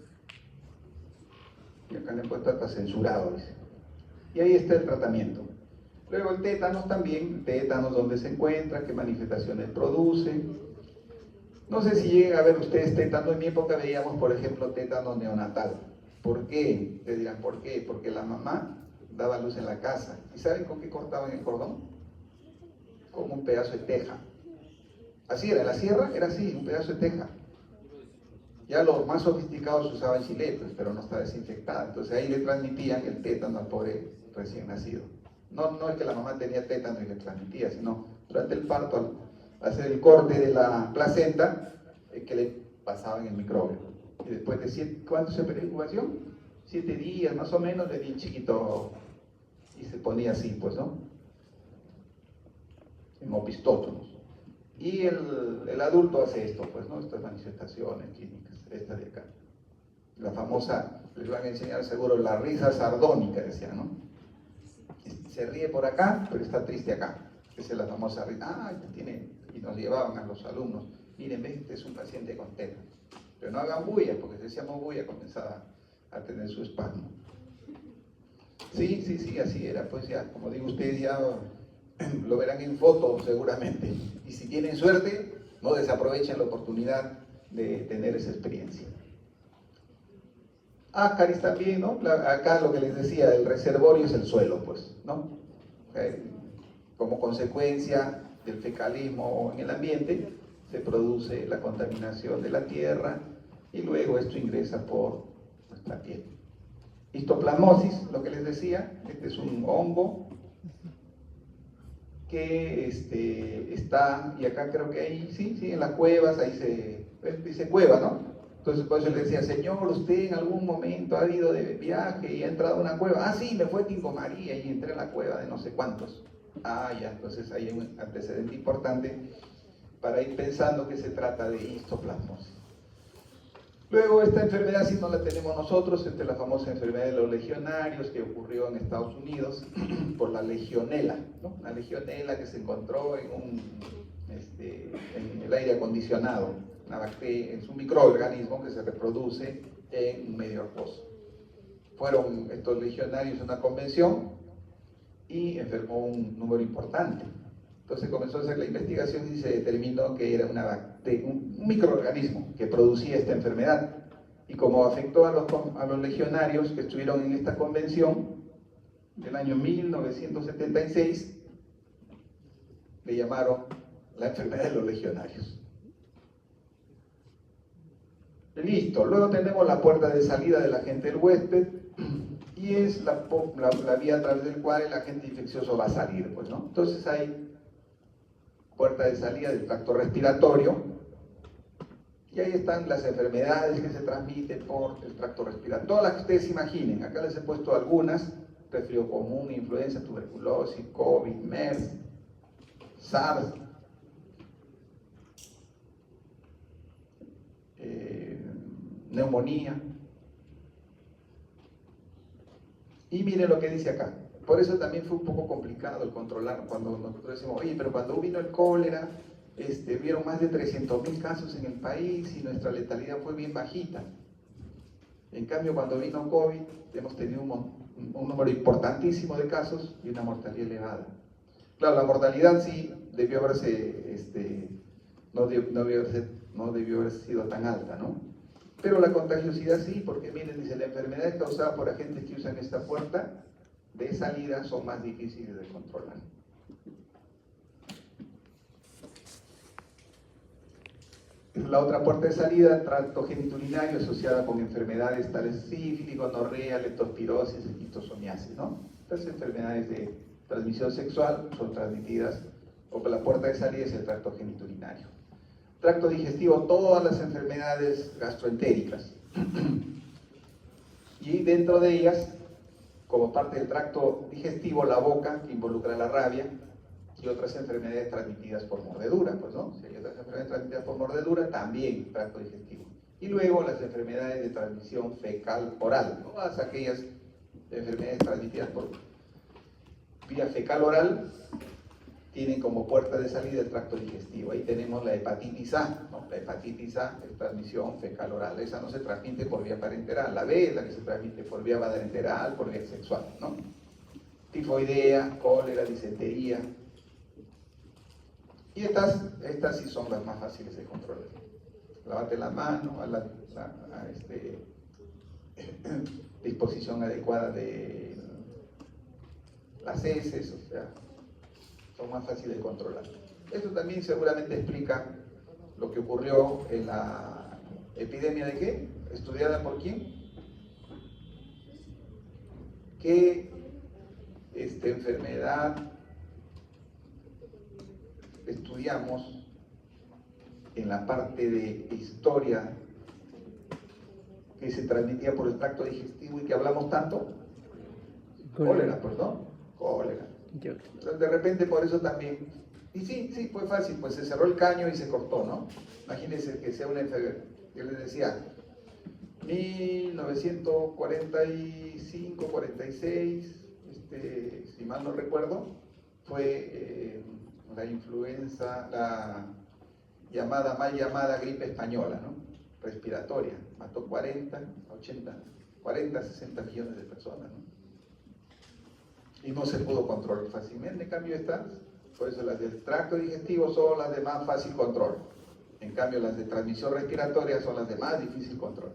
Y acá le he puesto hasta censurado, dice. Y ahí está el tratamiento. Luego el tétanos también, tétanos dónde se encuentra, qué manifestaciones produce. No sé si llegan a ver ustedes tétanos. En mi época veíamos, por ejemplo, tétanos neonatal. ¿Por qué? Te dirán, ¿por qué? Porque la mamá daba luz en la casa. ¿Y saben con qué cortaban el cordón? Con un pedazo de teja. Así era, en la sierra era así, un pedazo de teja. Ya los más sofisticados usaban chiletes, pero no está desinfectada. Entonces ahí le transmitían el tétano al pobre recién nacido. No es que la mamá tenía tétano y le transmitía, sino durante el parto, al hacer el corte de la placenta, que le pasaban el microbio. Y después de ¿cuánto se perdió de incubación? 7 días más o menos, le di chiquito y se ponía así, pues, ¿no? En opistótomos. Y el adulto hace esto, pues, ¿no? Estas manifestaciones clínicas, esta de acá. La famosa, les van a enseñar seguro, la risa sardónica, decía, ¿no? Se ríe por acá, pero está triste acá. Esa es la famosa risa. Y nos llevaban a los alumnos. Miren, ven, este es un paciente con tétanos. Pero no hagan bulla, porque si decíamos bulla comenzaba a tener su espasmo. Sí, así era. Pues ya, como digo, ustedes ya lo verán en foto seguramente. Y si tienen suerte, no desaprovechen la oportunidad de tener esa experiencia. Ácaris también, ¿no? Acá lo que les decía, el reservorio es el suelo, pues, ¿no? Como consecuencia del fecalismo en el ambiente, se produce la contaminación de la tierra y luego esto ingresa por nuestra piel. Histoplasmosis, lo que les decía, este es un hongo que está, y acá creo que ahí, sí, en las cuevas, ahí dice cueva, ¿no? Entonces por eso le decía, Señor, usted en algún momento ha ido de viaje y ha entrado a una cueva. Ah, sí, me fue a Tingo María y entré a la cueva de no sé cuántos. Ah, ya, entonces hay un antecedente importante para ir pensando que se trata de histoplasmosis. Luego esta enfermedad sí no la tenemos nosotros, esta es la famosa enfermedad de los legionarios que ocurrió en Estados Unidos por la legionela, ¿no? Una legionela que se encontró en el aire acondicionado, una bacteria, es un microorganismo que se reproduce en un medio acuoso. Fueron estos legionarios a una convención y enfermó un número importante. Entonces comenzó a hacer la investigación y se determinó que era un microorganismo que producía esta enfermedad. Y como afectó a los legionarios que estuvieron en esta convención del año 1976, le llamaron la enfermedad de los legionarios. Listo, luego tenemos la puerta de salida del agente del huésped y es la vía a través del cual el agente infeccioso va a salir, pues, ¿no? Entonces hay puerta de salida del tracto respiratorio y ahí están las enfermedades que se transmiten por el tracto respiratorio, todas las que ustedes imaginen. Acá les he puesto algunas: resfrío común, influenza, tuberculosis, COVID, MERS, SARS, neumonía. Y miren lo que dice acá. Por eso también fue un poco complicado el controlar cuando nosotros decimos, oye, pero cuando vino el cólera, vieron más de 300.000 casos en el país y nuestra letalidad fue bien bajita. En cambio, cuando vino COVID, hemos tenido un número importantísimo de casos y una mortalidad elevada. Claro, la mortalidad sí debió haberse, no debió haber sido tan alta, ¿no? Pero la contagiosidad sí, porque miren, dice, la enfermedad es causada por agentes que usan esta puerta de salida, son más difíciles de controlar. La otra puerta de salida, tracto genitourinario asociada con enfermedades tales sífilis, gonorrea, leptospirosis, esquistosomiasis, ¿no? Estas enfermedades de transmisión sexual son transmitidas, o la puerta de salida es el tracto genitourinario. Tracto digestivo, todas las enfermedades gastroentéricas. Y dentro de ellas, como parte del tracto digestivo, la boca, que involucra la rabia, y otras enfermedades transmitidas por mordedura, pues no, si hay otras enfermedades transmitidas por mordedura, también tracto digestivo. Y luego las enfermedades de transmisión fecal oral, ¿no? Todas aquellas enfermedades transmitidas por vía fecal oral tienen como puerta de salida el tracto digestivo. Ahí tenemos la hepatitis A, ¿no? La hepatitis A es transmisión fecal oral, esa no se transmite por vía parenteral. La B es la que se transmite por vía parenteral, por vía sexual, ¿no? Tifoidea, cólera, disentería. Y estas sí son las más fáciles de controlar. Lavarte la mano, disposición adecuada de las heces, o sea, son más fáciles de controlar. Esto también seguramente explica lo que ocurrió en la epidemia de ¿qué? ¿Estudiada por quién? ¿Qué enfermedad estudiamos en la parte de historia que se transmitía por el tracto digestivo y que hablamos tanto? Cólera, perdón, cólera. De repente por eso también, y sí, fue fácil, pues se cerró el caño y se cortó, ¿no? Imagínense que sea una enfermedad, yo les decía, 1945, 46, si mal no recuerdo, fue la influenza, la mal llamada gripe española, ¿no? Respiratoria, mató 40, 60 millones de personas, ¿no? Y no se pudo controlar fácilmente. En cambio por eso las del tracto digestivo son las de más fácil control. En cambio las de transmisión respiratoria son las de más difícil control.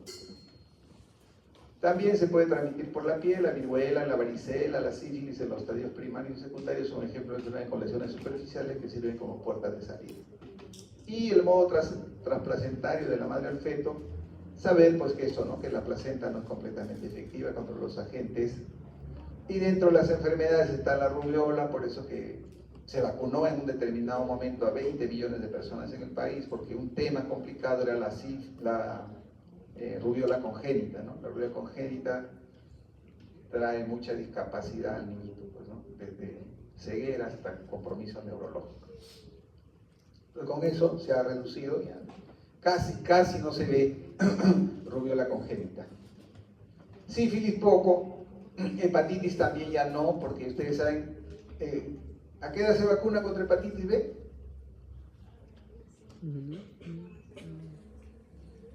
También se puede transmitir por la piel, la viruela, la varicela, la sífilis en los estadios primarios y secundarios son ejemplos de enfermedades con lesiones superficiales que sirven como puertas de salida. Y el modo transplacentario de la madre al feto, saber pues que eso, ¿no? Que la placenta no es completamente efectiva contra los agentes. Y dentro de las enfermedades está la rubiola, por eso que se vacunó en un determinado momento a 20 millones de personas en el país, porque un tema complicado era la rubiola congénita, ¿no? La rubiola congénita trae mucha discapacidad al niñito, pues, ¿no? Desde ceguera hasta compromiso neurológico. Entonces con eso se ha reducido, ya casi no se ve rubiola congénita. Sífilis poco. Hepatitis también ya no, porque ustedes saben, ¿a qué edad se vacuna contra hepatitis B?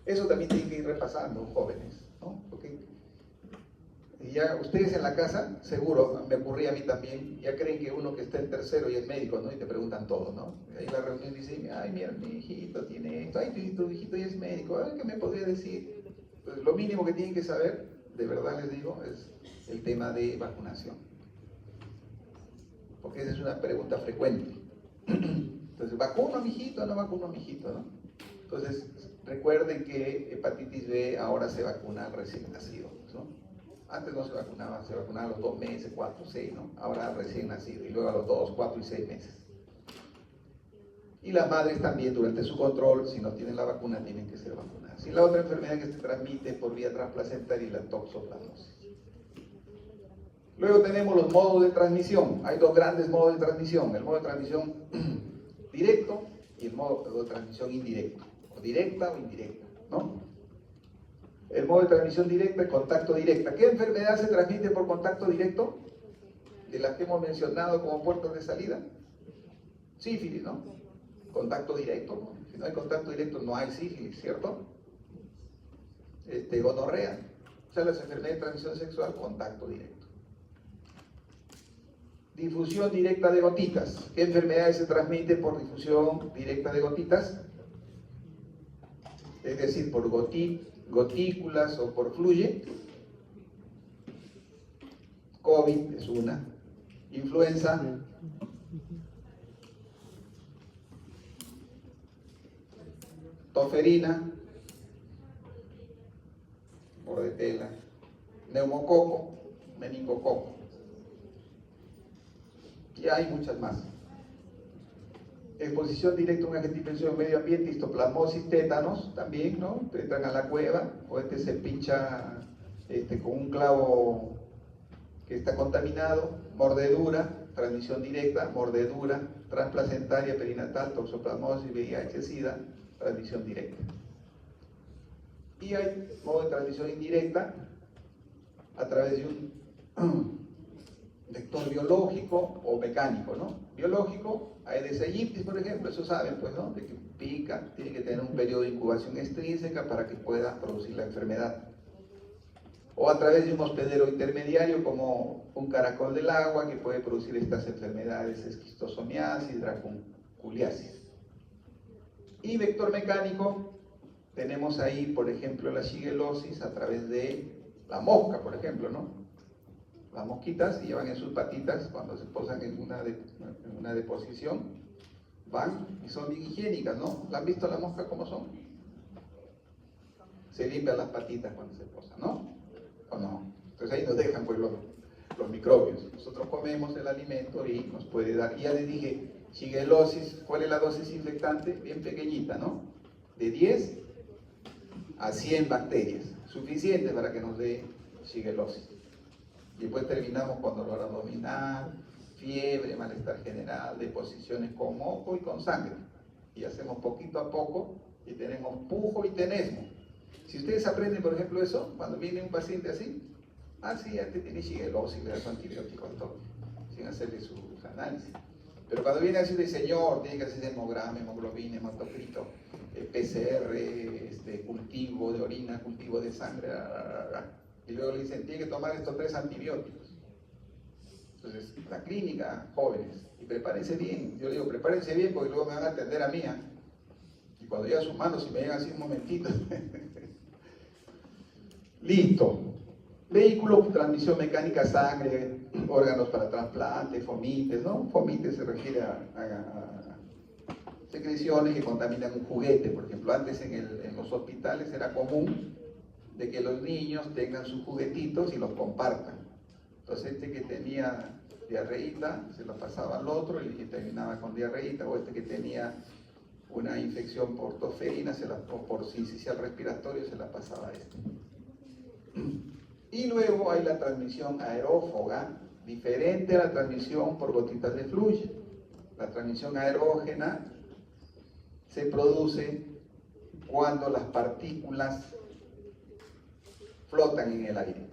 Eso también tienen que ir repasando, jóvenes, ¿no? Porque ya ustedes en la casa, seguro, me ocurría a mí también, ya creen que uno que está en tercero y es médico, ¿no? Y te preguntan todo, ¿no? Ahí la reunión dice, ay, mira, mi hijito tiene esto, ay, tu hijito ya es médico, ay, ¿qué me podría decir? Pues lo mínimo que tienen que saber, de verdad les digo, es el tema de vacunación, porque esa es una pregunta frecuente. Entonces, ¿vacuno a mi hijito o no vacuno a mi hijito, no? Entonces, recuerden que hepatitis B ahora se vacuna al recién nacido, ¿no? Antes no se vacunaba a los 2 meses, 4, 6, ¿no? Ahora al recién nacido, y luego a los 2, 4 y 6 meses. Y las madres también, durante su control, si no tienen la vacuna, tienen que ser vacunadas. Y la otra enfermedad que se transmite por vía transplacentaria es la toxoplasmosis. Luego tenemos los modos de transmisión. Hay dos grandes modos de transmisión: el modo de transmisión directo y el modo de transmisión indirecto, o directa o indirecta, ¿no? El modo de transmisión directa es contacto directo. ¿Qué enfermedad se transmite por contacto directo? De las que hemos mencionado como puertas de salida. Sífilis, ¿no? Contacto directo, ¿no? Si no hay contacto directo no hay sífilis, ¿cierto? Gonorrea. O sea, las enfermedades de transmisión sexual, contacto directo. Difusión directa de gotitas. ¿Qué enfermedades se transmiten por difusión directa de gotitas? Es decir, por gotículas o por fluye. COVID es una. Influenza. Toferina. Bordetela. Neumococo. Meningococo. Y hay muchas más. Exposición directa a un agente infeccioso en medio ambiente, histoplasmosis, tétanos también, ¿no? Entran a la cueva, o se pincha con un clavo que está contaminado, mordedura, transmisión directa, mordedura, transplacentaria, perinatal, toxoplasmosis, VIH, SIDA, transmisión directa. Y hay modo de transmisión indirecta a través de un vector biológico o mecánico, ¿no? Biológico, Aedes aegypti, por ejemplo, eso saben, pues, ¿no? De que pica, tiene que tener un periodo de incubación extrínseca para que pueda producir la enfermedad. O a través de un hospedero intermediario como un caracol del agua que puede producir estas enfermedades, esquistosomiasis, dracunculiasis. Y vector mecánico, tenemos ahí, por ejemplo, la shigellosis a través de la mosca, por ejemplo, ¿no? Las mosquitas llevan en sus patitas, cuando se posan en una deposición, van y son bien higiénicas, ¿no? ¿La han visto la mosca cómo son? Se limpian las patitas cuando se posan, ¿no? ¿O no? Entonces ahí nos dejan pues los microbios. Nosotros comemos el alimento y nos puede dar. Y ya les dije, shigellosis, ¿cuál es la dosis infectante? Bien pequeñita, ¿no? De 10 a 100 bacterias, suficiente para que nos dé shigellosis. Y después terminamos con dolor abdominal, fiebre, malestar general, deposiciones con moco y con sangre. Y hacemos poquito a poco y tenemos pujo y tenesmo. Si ustedes aprenden, por ejemplo, eso, cuando viene un paciente así, sí, este tiene shigellosis, le da su antibiótico al toque, sin hacerle sus análisis. Pero cuando viene así de señor, tiene que hacer hemograma, hemoglobina, hematocrito, PCR, cultivo de orina, cultivo de sangre, y luego le dicen, tiene que tomar estos 3 antibióticos. Entonces, la clínica, jóvenes, y prepárense bien. Yo digo, prepárense bien porque luego me van a atender a mí. Y cuando llegan sus manos, si me llegan así un momentito. Listo. Vehículo, transmisión mecánica, sangre, órganos para trasplante, fomites, ¿no? Fomites se refiere a secreciones que contaminan un juguete. Por ejemplo, antes en los hospitales era común de que los niños tengan sus juguetitos y los compartan. Entonces que tenía diarreíta se lo pasaba al otro y terminaba con diarreíta, o que tenía una infección por toferina o por sincicial respiratorio se la pasaba a este. Y luego hay la transmisión aerófoga, diferente a la transmisión por gotitas de flujo. La transmisión aerógena se produce cuando las partículas flotan en el aire.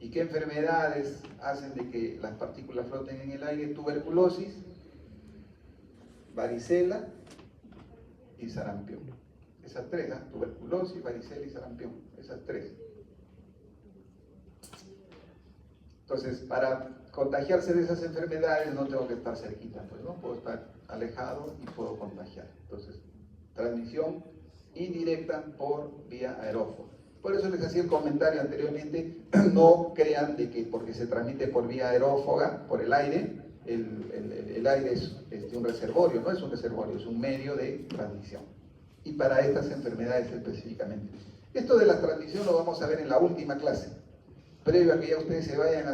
¿Y qué enfermedades hacen de que las partículas floten en el aire? Tuberculosis, varicela y sarampión. Esas 3, tuberculosis, varicela y sarampión. Esas 3. Entonces, para contagiarse de esas enfermedades no tengo que estar cerquita, pues, ¿no? Puedo estar alejado y puedo contagiar. Entonces, transmisión indirecta por vía aerófoga. Por eso les hacía el comentario anteriormente, no crean de que porque se transmite por vía aerófoga, por el aire, el aire es un reservorio, no es un reservorio, es un medio de transmisión. Y para estas enfermedades específicamente. Esto de la transmisión lo vamos a ver en la última clase. Previo a que ya ustedes se vayan a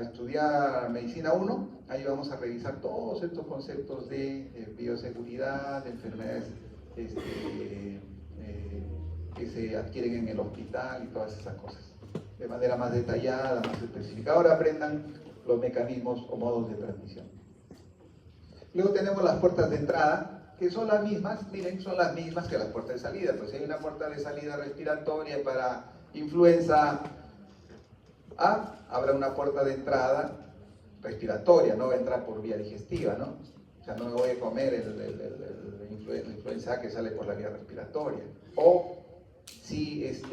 estudiar Medicina 1, ahí vamos a revisar todos estos conceptos de bioseguridad, de enfermedades que se adquieren en el hospital y todas esas cosas, de manera más detallada, más específica. Ahora aprendan los mecanismos o modos de transmisión. Luego tenemos las puertas de entrada, que son las mismas, miren, son las mismas que las puertas de salida. Pues hay una puerta de salida respiratoria para influenza A, habrá una puerta de entrada respiratoria, no va a entrar por vía digestiva, ¿no? O sea, no me voy a comer la influenza A que sale por la vía respiratoria. O si es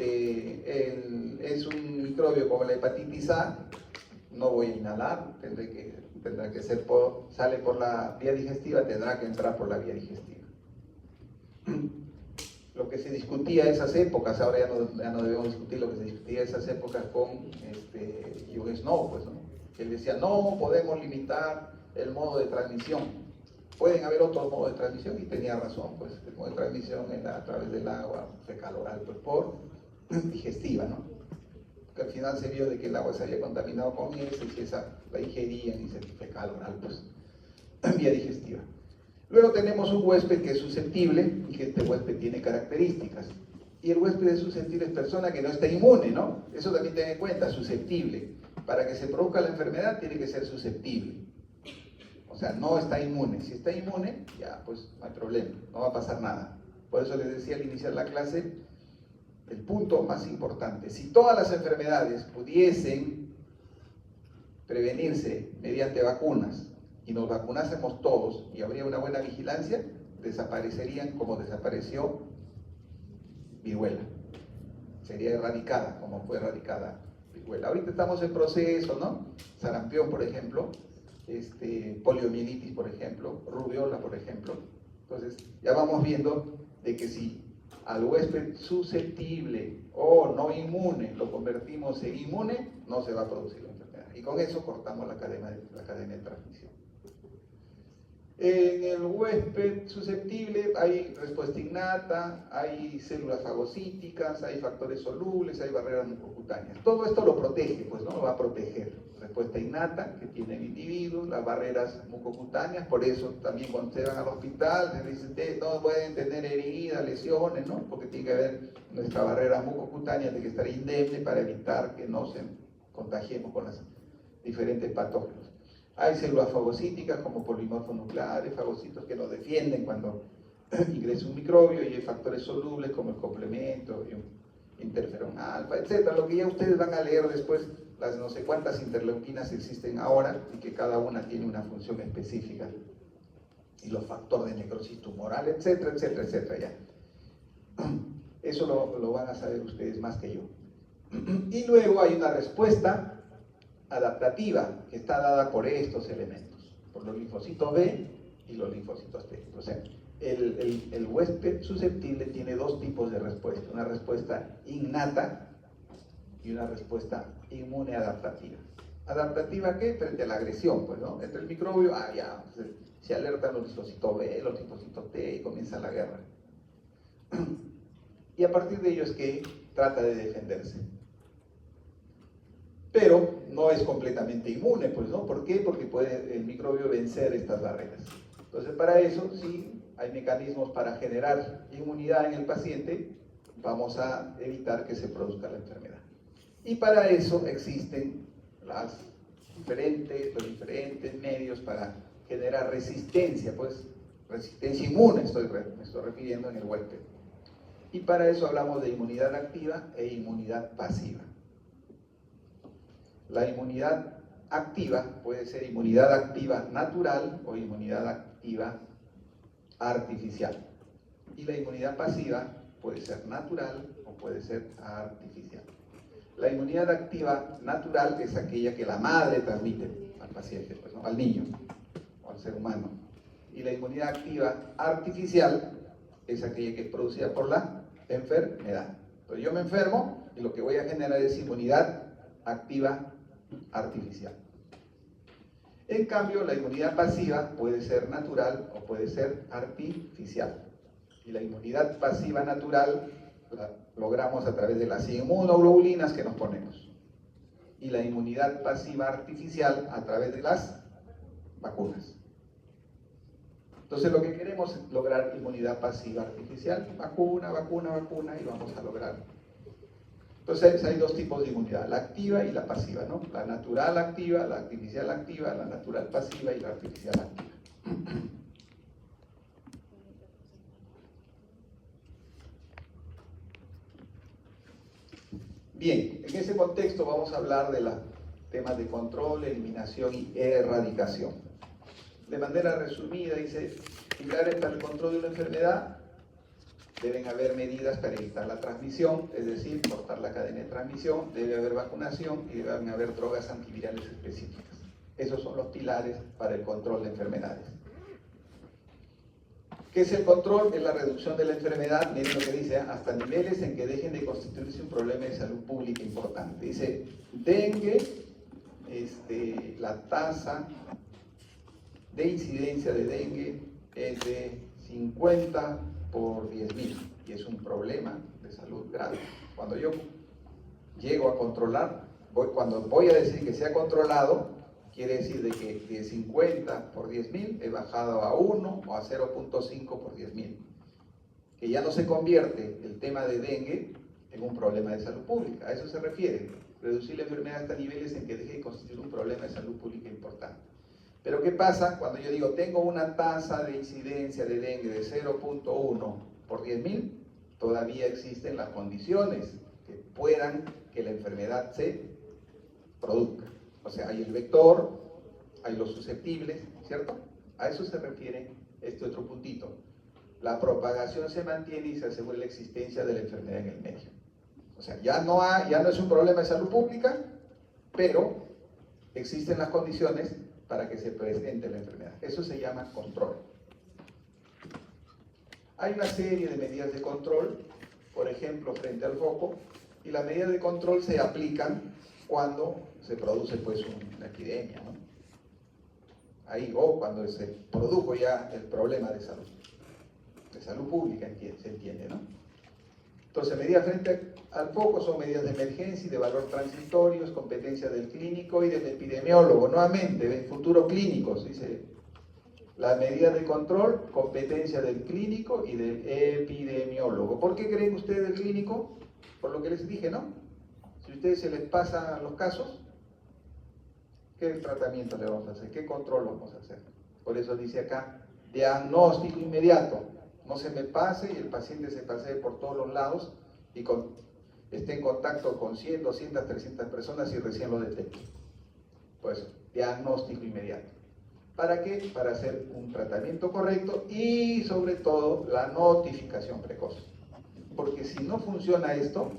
un microbio como la hepatitis A, no voy a inhalar, tendrá que ser sale por la vía digestiva, tendrá que entrar por la vía digestiva. Lo que se discutía en esas épocas, ahora ya no debemos discutir lo que se discutía en esas épocas con John Snow, pues, ¿no? Él decía, no podemos limitar el modo de transmisión. Pueden haber otros modos de transmisión, y tenía razón, pues el modo de transmisión era a través del agua fecal oral, pues por digestiva, ¿no? Que al final se vio de que el agua se había contaminado con eso, y si esa la ingerían y se fecal oral, pues vía digestiva. Luego tenemos un huésped que es susceptible, y que este huésped tiene características. Y el huésped es susceptible, es persona que no está inmune, ¿no? Eso también ten en cuenta, susceptible. Para que se produzca la enfermedad tiene que ser susceptible. O sea, no está inmune. Si está inmune, ya, pues no hay problema, no va a pasar nada. Por eso les decía al iniciar la clase, el punto más importante, si todas las enfermedades pudiesen prevenirse mediante vacunas, y nos vacunásemos todos y habría una buena vigilancia, desaparecerían como desapareció viruela. Sería erradicada como fue erradicada viruela. Ahorita estamos en proceso, ¿no? Sarampión, por ejemplo, poliomielitis, por ejemplo, rubiola, por ejemplo. Entonces, ya vamos viendo de que si al huésped susceptible o no inmune lo convertimos en inmune, no se va a producir la enfermedad. Y con eso cortamos la cadena de transmisión. En el huésped susceptible hay respuesta innata, hay células fagocíticas, hay factores solubles, hay barreras mucocutáneas. Todo esto lo protege, pues no lo va a proteger. Respuesta innata que tiene el individuo, las barreras mucocutáneas, por eso también cuando se van al hospital se dicen no pueden tener heridas, lesiones, ¿no? Porque tiene que haber nuestra barrera mucocutánea de que estar indemne para evitar que no se contagiemos con los diferentes patógenos. Hay células fagocíticas como polimorfos nucleares, fagocitos que nos defienden cuando ingresa un microbio, y hay factores solubles como el complemento, interferón alfa, etc. Lo que ya ustedes van a leer después, las no sé cuántas interleuquinas existen ahora y que cada una tiene una función específica. Y los factores de necrosis tumoral, etcétera, etcétera, etcétera. Ya. Eso lo van a saber ustedes más que yo. Y luego hay una respuesta adaptativa que está dada por estos elementos, por los linfocitos B y los linfocitos T. O sea, el huésped susceptible tiene dos tipos de respuesta, una respuesta innata y una respuesta inmune adaptativa. ¿Adaptativa qué? Frente a la agresión, pues, ¿no? Entre el microbio, ya, pues, se alertan los linfocitos B, los linfocitos T y comienza la guerra. Y a partir de ello es que trata de defenderse. Pero no es completamente inmune, pues, ¿no? ¿Por qué? Porque puede el microbio vencer estas barreras. Entonces, para eso, sí, hay mecanismos para generar inmunidad en el paciente, vamos a evitar que se produzca la enfermedad. Y para eso existen los diferentes medios para generar resistencia, pues, resistencia inmune, me estoy refiriendo en el huésped. Y para eso hablamos de inmunidad activa e inmunidad pasiva. La inmunidad activa puede ser inmunidad activa natural o inmunidad activa artificial. Y la inmunidad pasiva puede ser natural o puede ser artificial. La inmunidad activa natural es aquella que la madre transmite al paciente, pues, ¿no? Al niño o al ser humano. Y la inmunidad activa artificial es aquella que es producida por la enfermedad. Entonces yo me enfermo y lo que voy a generar es inmunidad activa artificial. En cambio, la inmunidad pasiva puede ser natural o puede ser artificial. Y la inmunidad pasiva natural la logramos a través de las inmunoglobulinas que nos ponemos. Y la inmunidad pasiva artificial a través de las vacunas. Entonces lo que queremos es lograr inmunidad pasiva artificial, vacuna, vacuna, vacuna, y vamos a lograr. Entonces hay dos tipos de inmunidad, la activa y la pasiva, ¿no? La natural activa, la artificial activa, la natural pasiva y la artificial activa. Bien, en ese contexto vamos a hablar de los temas de control, eliminación y erradicación. De manera resumida, dice, similares para el control de una enfermedad, deben haber medidas para evitar la transmisión, es decir, cortar la cadena de transmisión, debe haber vacunación y deben haber drogas antivirales específicas. Esos son los pilares para el control de enfermedades. ¿Qué es el control? Es la reducción de la enfermedad, miren lo que dice, hasta niveles en que dejen de constituirse un problema de salud pública importante. Dice, dengue, la tasa de incidencia de dengue es de 50 por 10.000 y es un problema de salud grave. Cuando yo llego a controlar, cuando voy a decir que se ha controlado, quiere decir de que de 50 por 10.000 he bajado a 1 o a 0.5 por 10.000. Que ya no se convierte el tema de dengue en un problema de salud pública. A eso se refiere, reducir la enfermedad hasta niveles en que deje de constituir un problema de salud pública importante. Pero ¿qué pasa cuando yo digo tengo una tasa de incidencia de dengue de 0.1 por 10.000? Todavía existen las condiciones que puedan que la enfermedad se produzca. O sea, hay el vector, hay los susceptibles, ¿cierto? A eso se refiere este otro puntito. La propagación se mantiene y se asegura la existencia de la enfermedad en el medio. O sea, ya no es un problema de salud pública, pero existen las condiciones para que se presente la enfermedad. Eso se llama control. Hay una serie de medidas de control, por ejemplo, frente al foco, y las medidas de control se aplican cuando se produce pues una epidemia, ¿no? Ahí, o cuando se produjo ya el problema de salud pública, se entiende, ¿no? Entonces, medidas frente al foco son medidas de emergencia y de valor transitorio, es competencia del clínico y del epidemiólogo. Nuevamente, en futuros clínicos, dice, las medidas de control, competencia del clínico y del epidemiólogo. ¿Por qué creen ustedes del clínico? Por lo que les dije, ¿no? Si a ustedes se les pasan los casos, ¿qué tratamiento le vamos a hacer? ¿Qué control vamos a hacer? Por eso dice acá, diagnóstico inmediato. No se me pase y el paciente se pasee por todos los lados y esté en contacto con 100, 200, 300 personas y recién lo detecte. Pues, diagnóstico inmediato. ¿Para qué? Para hacer un tratamiento correcto y, sobre todo, la notificación precoz. Porque si no funciona esto,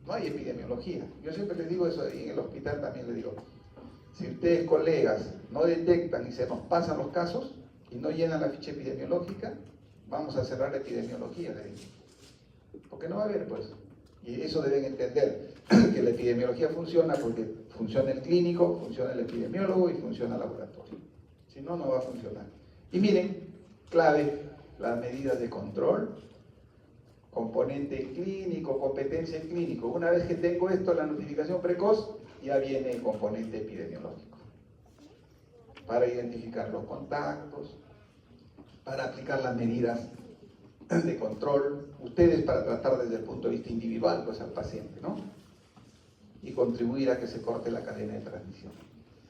no hay epidemiología. Yo siempre les digo eso ahí en el hospital, también les digo, si ustedes, colegas, no detectan y se nos pasan los casos y no llenan la ficha epidemiológica, vamos a cerrar la epidemiología de ahí. Porque no va a haber, pues. Y eso deben entender, que la epidemiología funciona porque funciona el clínico, funciona el epidemiólogo y funciona el laboratorio. Si no, no va a funcionar. Y miren, clave, las medidas de control, componente clínico, competencia en clínico. Una vez que tengo esto, la notificación precoz, ya viene el componente epidemiológico. Para identificar los contactos, para aplicar las medidas de control, ustedes para tratar desde el punto de vista individual, pues al paciente, ¿no? Y contribuir a que se corte la cadena de transmisión.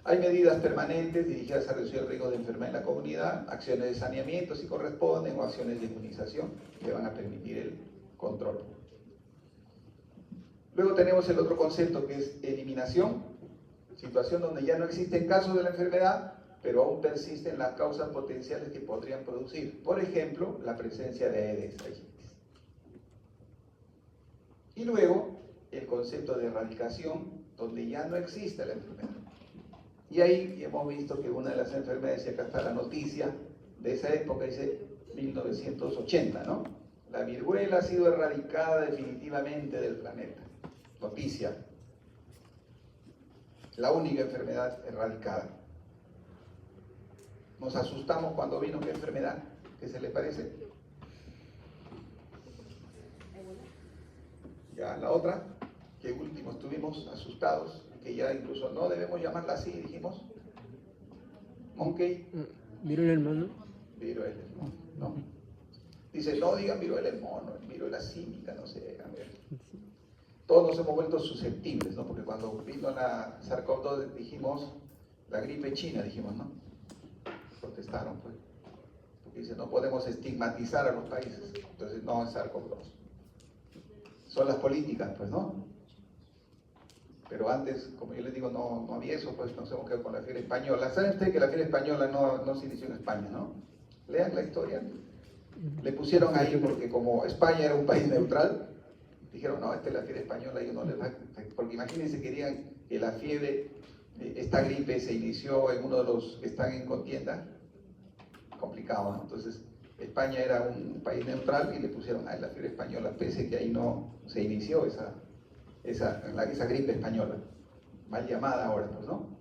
Hay medidas permanentes dirigidas a reducir el riesgo de enfermedad en la comunidad, acciones de saneamiento si corresponden o acciones de inmunización que van a permitir el control. Luego tenemos el otro concepto que es eliminación, situación donde ya no existen casos de la enfermedad, pero aún persisten las causas potenciales que podrían producir. Por ejemplo, la presencia de Aedes aegypti. Y luego, el concepto de erradicación, donde ya no existe la enfermedad. Y ahí hemos visto que una de las enfermedades, y acá está la noticia de esa época, dice 1980, ¿no? La viruela ha sido erradicada definitivamente del planeta. Noticia. La única enfermedad erradicada. Nos asustamos cuando vino qué enfermedad, ¿qué se le parece? Ya la otra, que último estuvimos asustados, que ya incluso no debemos llamarla así, dijimos. Monkey. ¿Viruela del mono? Viruela del mono, ¿no? Dice, no digan viruela del mono, viruela símica, no sé, a ver. Todos nos hemos vuelto susceptibles, ¿no? Porque cuando vino la SARS-CoV-2 dijimos, la gripe china, dijimos, ¿no? Protestaron, pues. Porque dice, no podemos estigmatizar a los países. Entonces, no es SARS-CoV-2. Son las políticas, pues, ¿no? Pero antes, como yo les digo, no había eso, pues nos hemos quedado con la fiebre española. ¿Saben ustedes que la fiebre española no se inició en España, no? Lean la historia. Le pusieron ahí porque como España era un país neutral, dijeron, no, esta es la fiebre española, y no les va, porque imagínense, querían que la fiebre, esta gripe se inició en uno de los que están en contienda, complicado, ¿no? Entonces, España era un país neutral y le pusieron a la fiebre española, pese que ahí no se inició esa gripe española, mal llamada ahora, pues, ¿no?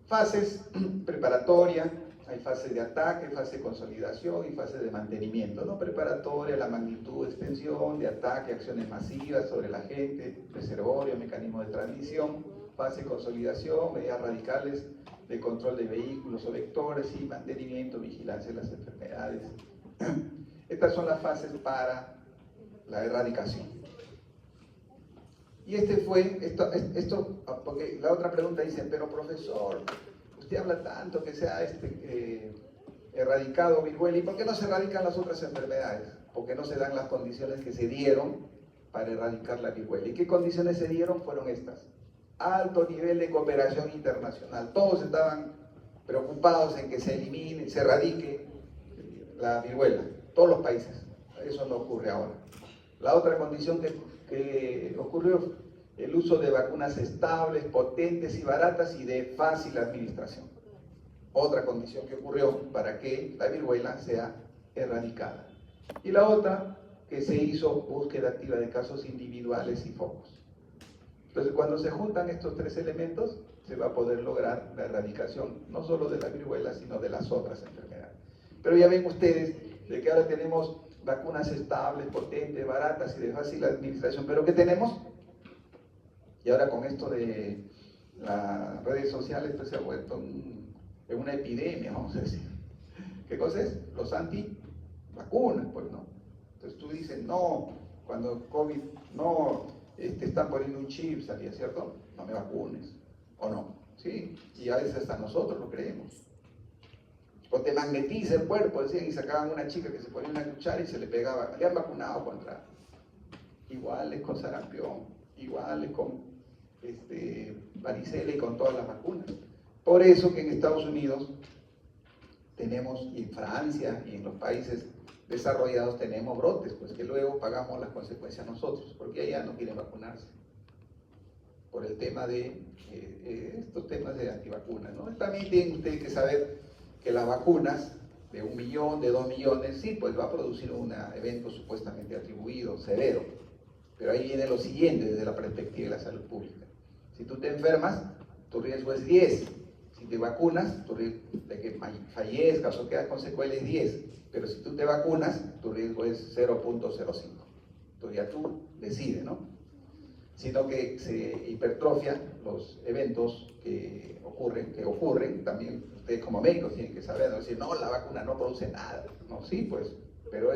Fases preparatorias, hay fase de ataque, fase de consolidación y fase de mantenimiento, ¿no? Preparatoria, la magnitud, extensión, de ataque, acciones masivas sobre la gente, reservorio, mecanismo de transmisión, fase de consolidación, medidas radicales de control de vehículos o vectores y mantenimiento, vigilancia de las enfermedades. Estas son las fases para la erradicación. Y porque la otra pregunta dice, pero profesor, usted habla tanto que se ha erradicado viruela, ¿y por qué no se erradican las otras enfermedades? Porque no se dan las condiciones que se dieron para erradicar la viruela. ¿Y qué condiciones se dieron? Fueron estas. Alto nivel de cooperación internacional. Todos estaban preocupados en que se elimine, se erradique la viruela. Todos los países. Eso no ocurre ahora. La otra condición que ocurrió, el uso de vacunas estables, potentes y baratas y de fácil administración. Otra condición que ocurrió para que la viruela sea erradicada. Y la otra, que se hizo búsqueda activa de casos individuales y focos. Entonces, cuando se juntan estos tres elementos, se va a poder lograr la erradicación, no solo de la viruela, sino de las otras enfermedades. Pero ya ven ustedes de que ahora tenemos vacunas estables, potentes, baratas y de fácil administración, pero ¿qué tenemos? Y ahora con esto de las redes sociales, pues se ha vuelto en una epidemia, vamos a decir. ¿Qué cosa es? Los antivacunas, pues, ¿no? Entonces tú dices, no, cuando COVID, no, te están poniendo un chip, salía, ¿cierto? No me vacunes, ¿o no? Sí, y a veces hasta nosotros lo creemos. O te magnetiza el cuerpo, decían, y sacaban una chica que se ponía una cuchara y se le pegaba, le han vacunado contra, iguales con sarampión, iguales con varicela y con todas las vacunas. Por eso que en Estados Unidos tenemos, y en Francia y en los países desarrollados tenemos brotes, pues que luego pagamos las consecuencias nosotros, porque allá no quieren vacunarse por el tema de estos temas de antivacunas, ¿no? También tienen ustedes que saber que las vacunas de 1 millón, de 2 millones, sí, pues va a producir un evento supuestamente atribuido, severo, pero ahí viene lo siguiente desde la perspectiva de la salud pública. Si tú te enfermas, tu riesgo es 10. Si te vacunas, tu riesgo de que fallezcas o quedas con secuelas es 10. Pero si tú te vacunas, tu riesgo es 0.05. Entonces ya tú decides, ¿no? Sino que se hipertrofian los eventos que ocurren, también ustedes como médicos tienen que saber, no decir, no, la vacuna no produce nada. No, sí, pues, pero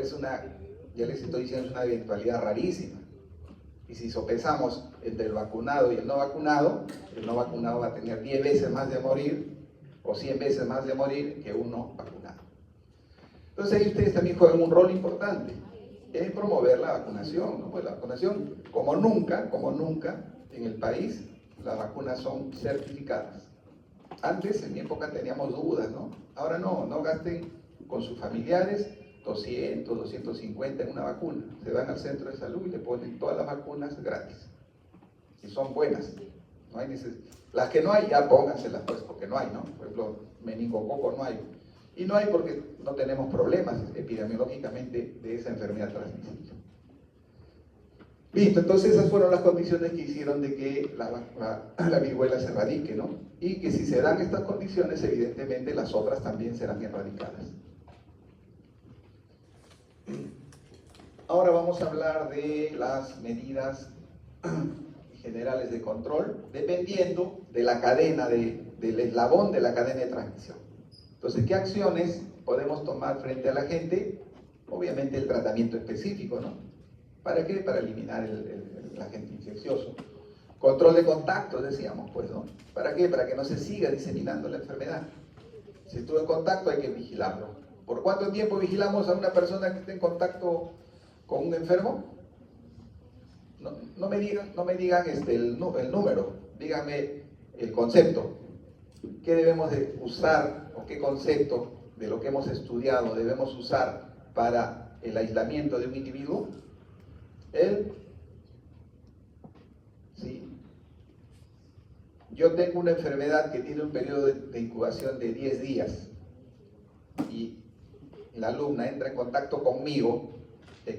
ya les estoy diciendo, es una eventualidad rarísima. Y si sopesamos entre el vacunado y el no vacunado va a tener 10 veces más de morir o 100 veces más de morir que uno vacunado. Entonces ahí ustedes también juegan un rol importante en promover la vacunación, ¿no? Pues la vacunación, como nunca en el país, las vacunas son certificadas. Antes, en mi época, teníamos dudas, ¿no? Ahora no gasten con sus familiares 200, 250 en una vacuna. Se van al centro de salud y le ponen todas las vacunas gratis. Y son buenas. No hay las que no hay, ya pónganselas, pues, porque no hay, ¿no? Por ejemplo, meningococo no hay. Y no hay porque no tenemos problemas epidemiológicamente de esa enfermedad transmisible. Listo, entonces esas fueron las condiciones que hicieron de que la viruela se erradique, ¿no? Y que si se dan estas condiciones, evidentemente las otras también serán erradicadas. Ahora vamos a hablar de las medidas generales de control, dependiendo de la cadena, del eslabón de la cadena de transmisión. Entonces, ¿qué acciones podemos tomar frente a la gente? Obviamente el tratamiento específico, ¿no? ¿Para qué? Para eliminar el agente infeccioso. Control de contactos, decíamos, pues, ¿no? ¿Para qué? Para que no se siga diseminando la enfermedad. Si estuvo en contacto hay que vigilarlo. ¿Por cuánto tiempo vigilamos a una persona que esté en contacto con un enfermo? No me digan el número, díganme el concepto. ¿Qué debemos de usar o qué concepto de lo que hemos estudiado debemos usar para el aislamiento de un individuo? ¿Sí? Yo tengo una enfermedad que tiene un periodo de incubación de 10 días y la alumna entra en contacto conmigo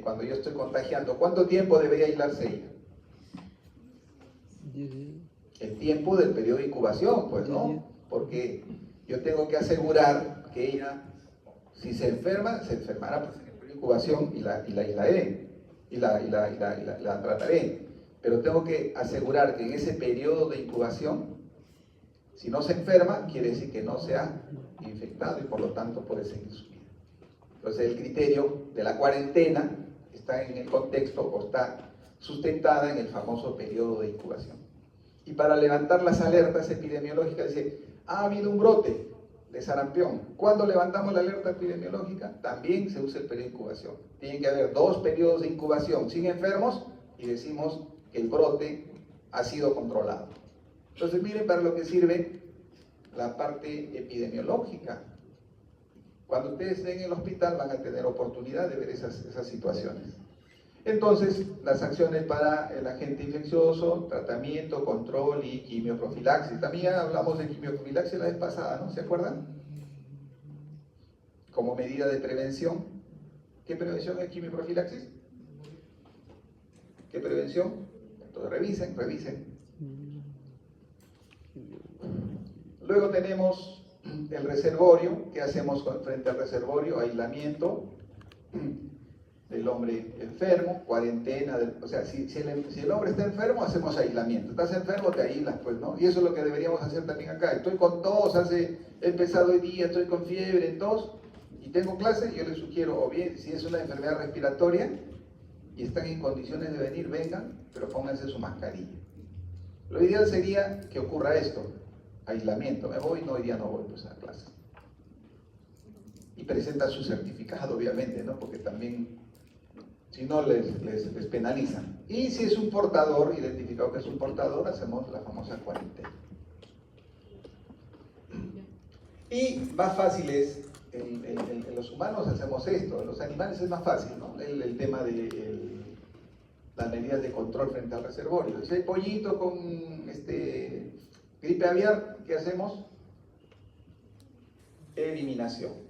cuando yo estoy contagiando. ¿Cuánto tiempo debería aislarse ella? El tiempo del periodo de incubación, pues, ¿no? Porque yo tengo que asegurar que ella, si se enferma, se enfermará pues, en el periodo de incubación y la aislaré y la trataré. Pero tengo que asegurar que en ese periodo de incubación, si no se enferma, quiere decir que no se ha infectado y por lo tanto puede seguir su vida. Entonces el criterio de la cuarentena está en el contexto o está sustentada en el famoso periodo de incubación. Y para levantar las alertas epidemiológicas dice, ha habido un brote de sarampión. ¿Cuándo levantamos la alerta epidemiológica? También se usa el periodo de incubación. Tienen que haber 2 periodos de incubación sin enfermos y decimos que el brote ha sido controlado. Entonces miren para lo que sirve la parte epidemiológica. Cuando ustedes estén en el hospital van a tener oportunidad de ver esas situaciones. Entonces, las acciones para el agente infeccioso, tratamiento, control y quimioprofilaxis. También hablamos de quimioprofilaxis la vez pasada, ¿no? ¿Se acuerdan? Como medida de prevención. ¿Qué prevención es quimioprofilaxis? ¿Qué prevención? Entonces revisen. Luego tenemos el reservorio. ¿Qué hacemos frente al reservorio? Aislamiento del hombre enfermo, cuarentena, o sea, si el hombre está enfermo, hacemos aislamiento. Estás enfermo, te aíslas, pues, ¿no? Y eso es lo que deberíamos hacer también acá. Estoy con tos, he empezado hoy día, estoy con fiebre, tos, y tengo clase, yo les sugiero, o bien, si es una enfermedad respiratoria, y están en condiciones de venir, vengan, pero pónganse su mascarilla. Lo ideal sería que ocurra esto, aislamiento. Me voy, no, hoy día no voy pues, a clase. Y presenta su certificado, obviamente, ¿no? Porque también, si no, les penalizan. Y si es un portador, identificado que es un portador, hacemos la famosa cuarentena. Y más fácil es, en los humanos hacemos esto, en los animales es más fácil, ¿no? El tema de las medidas de control frente al reservorio. Si hay pollito con gripe aviar, ¿qué hacemos? Eliminación.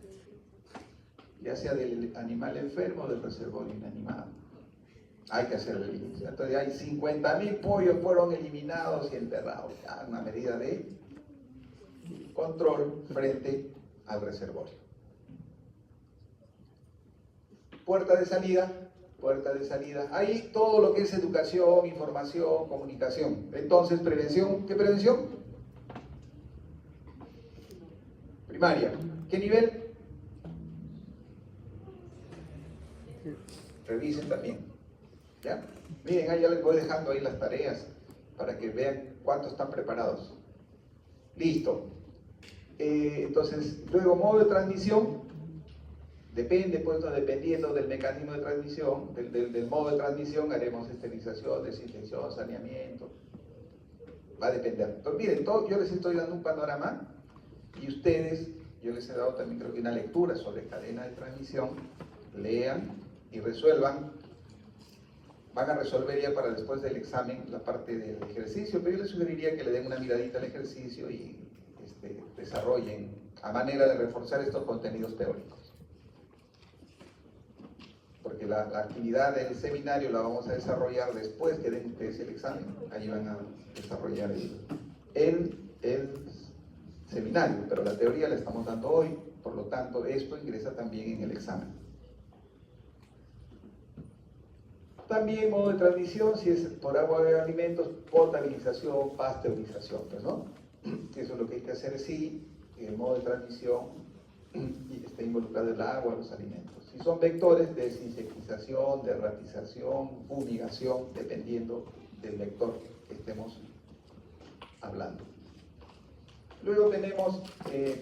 Ya sea del animal enfermo o del reservorio inanimado. Hay que hacer la eliminación. Entonces hay 50.000 pollos fueron eliminados y enterrados. Ya, una medida de control frente al reservorio. Puerta de salida. Ahí todo lo que es educación, información, comunicación. Entonces, prevención. ¿Qué prevención? Primaria. ¿Qué nivel? Revisen también. ¿Ya? Miren, ahí ya les voy dejando ahí las tareas para que vean cuántos están preparados. Listo. Entonces, luego modo de transmisión. Depende, pues, dependiendo del mecanismo de transmisión, del modo de transmisión, haremos esterilización, desinfección, saneamiento. Va a depender. Entonces, miren, yo les estoy dando un panorama y ustedes, yo les he dado también creo que una lectura sobre cadena de transmisión. Lean y resuelvan. Van a resolver ya para después del examen la parte del ejercicio, pero yo les sugeriría que le den una miradita al ejercicio y desarrollen a manera de reforzar estos contenidos teóricos. Porque la actividad del seminario la vamos a desarrollar después que den ustedes el examen. Ahí van a desarrollar el seminario, pero la teoría la estamos dando hoy, por lo tanto esto ingresa también en el examen. También modo de transmisión, si es por agua de alimentos, potabilización, pasteurización, pues, ¿no? Eso es lo que hay que hacer si el modo de transmisión está involucrado el agua, los alimentos. Si son vectores, desinsectización, derratización, fumigación, dependiendo del vector que estemos hablando. Luego tenemos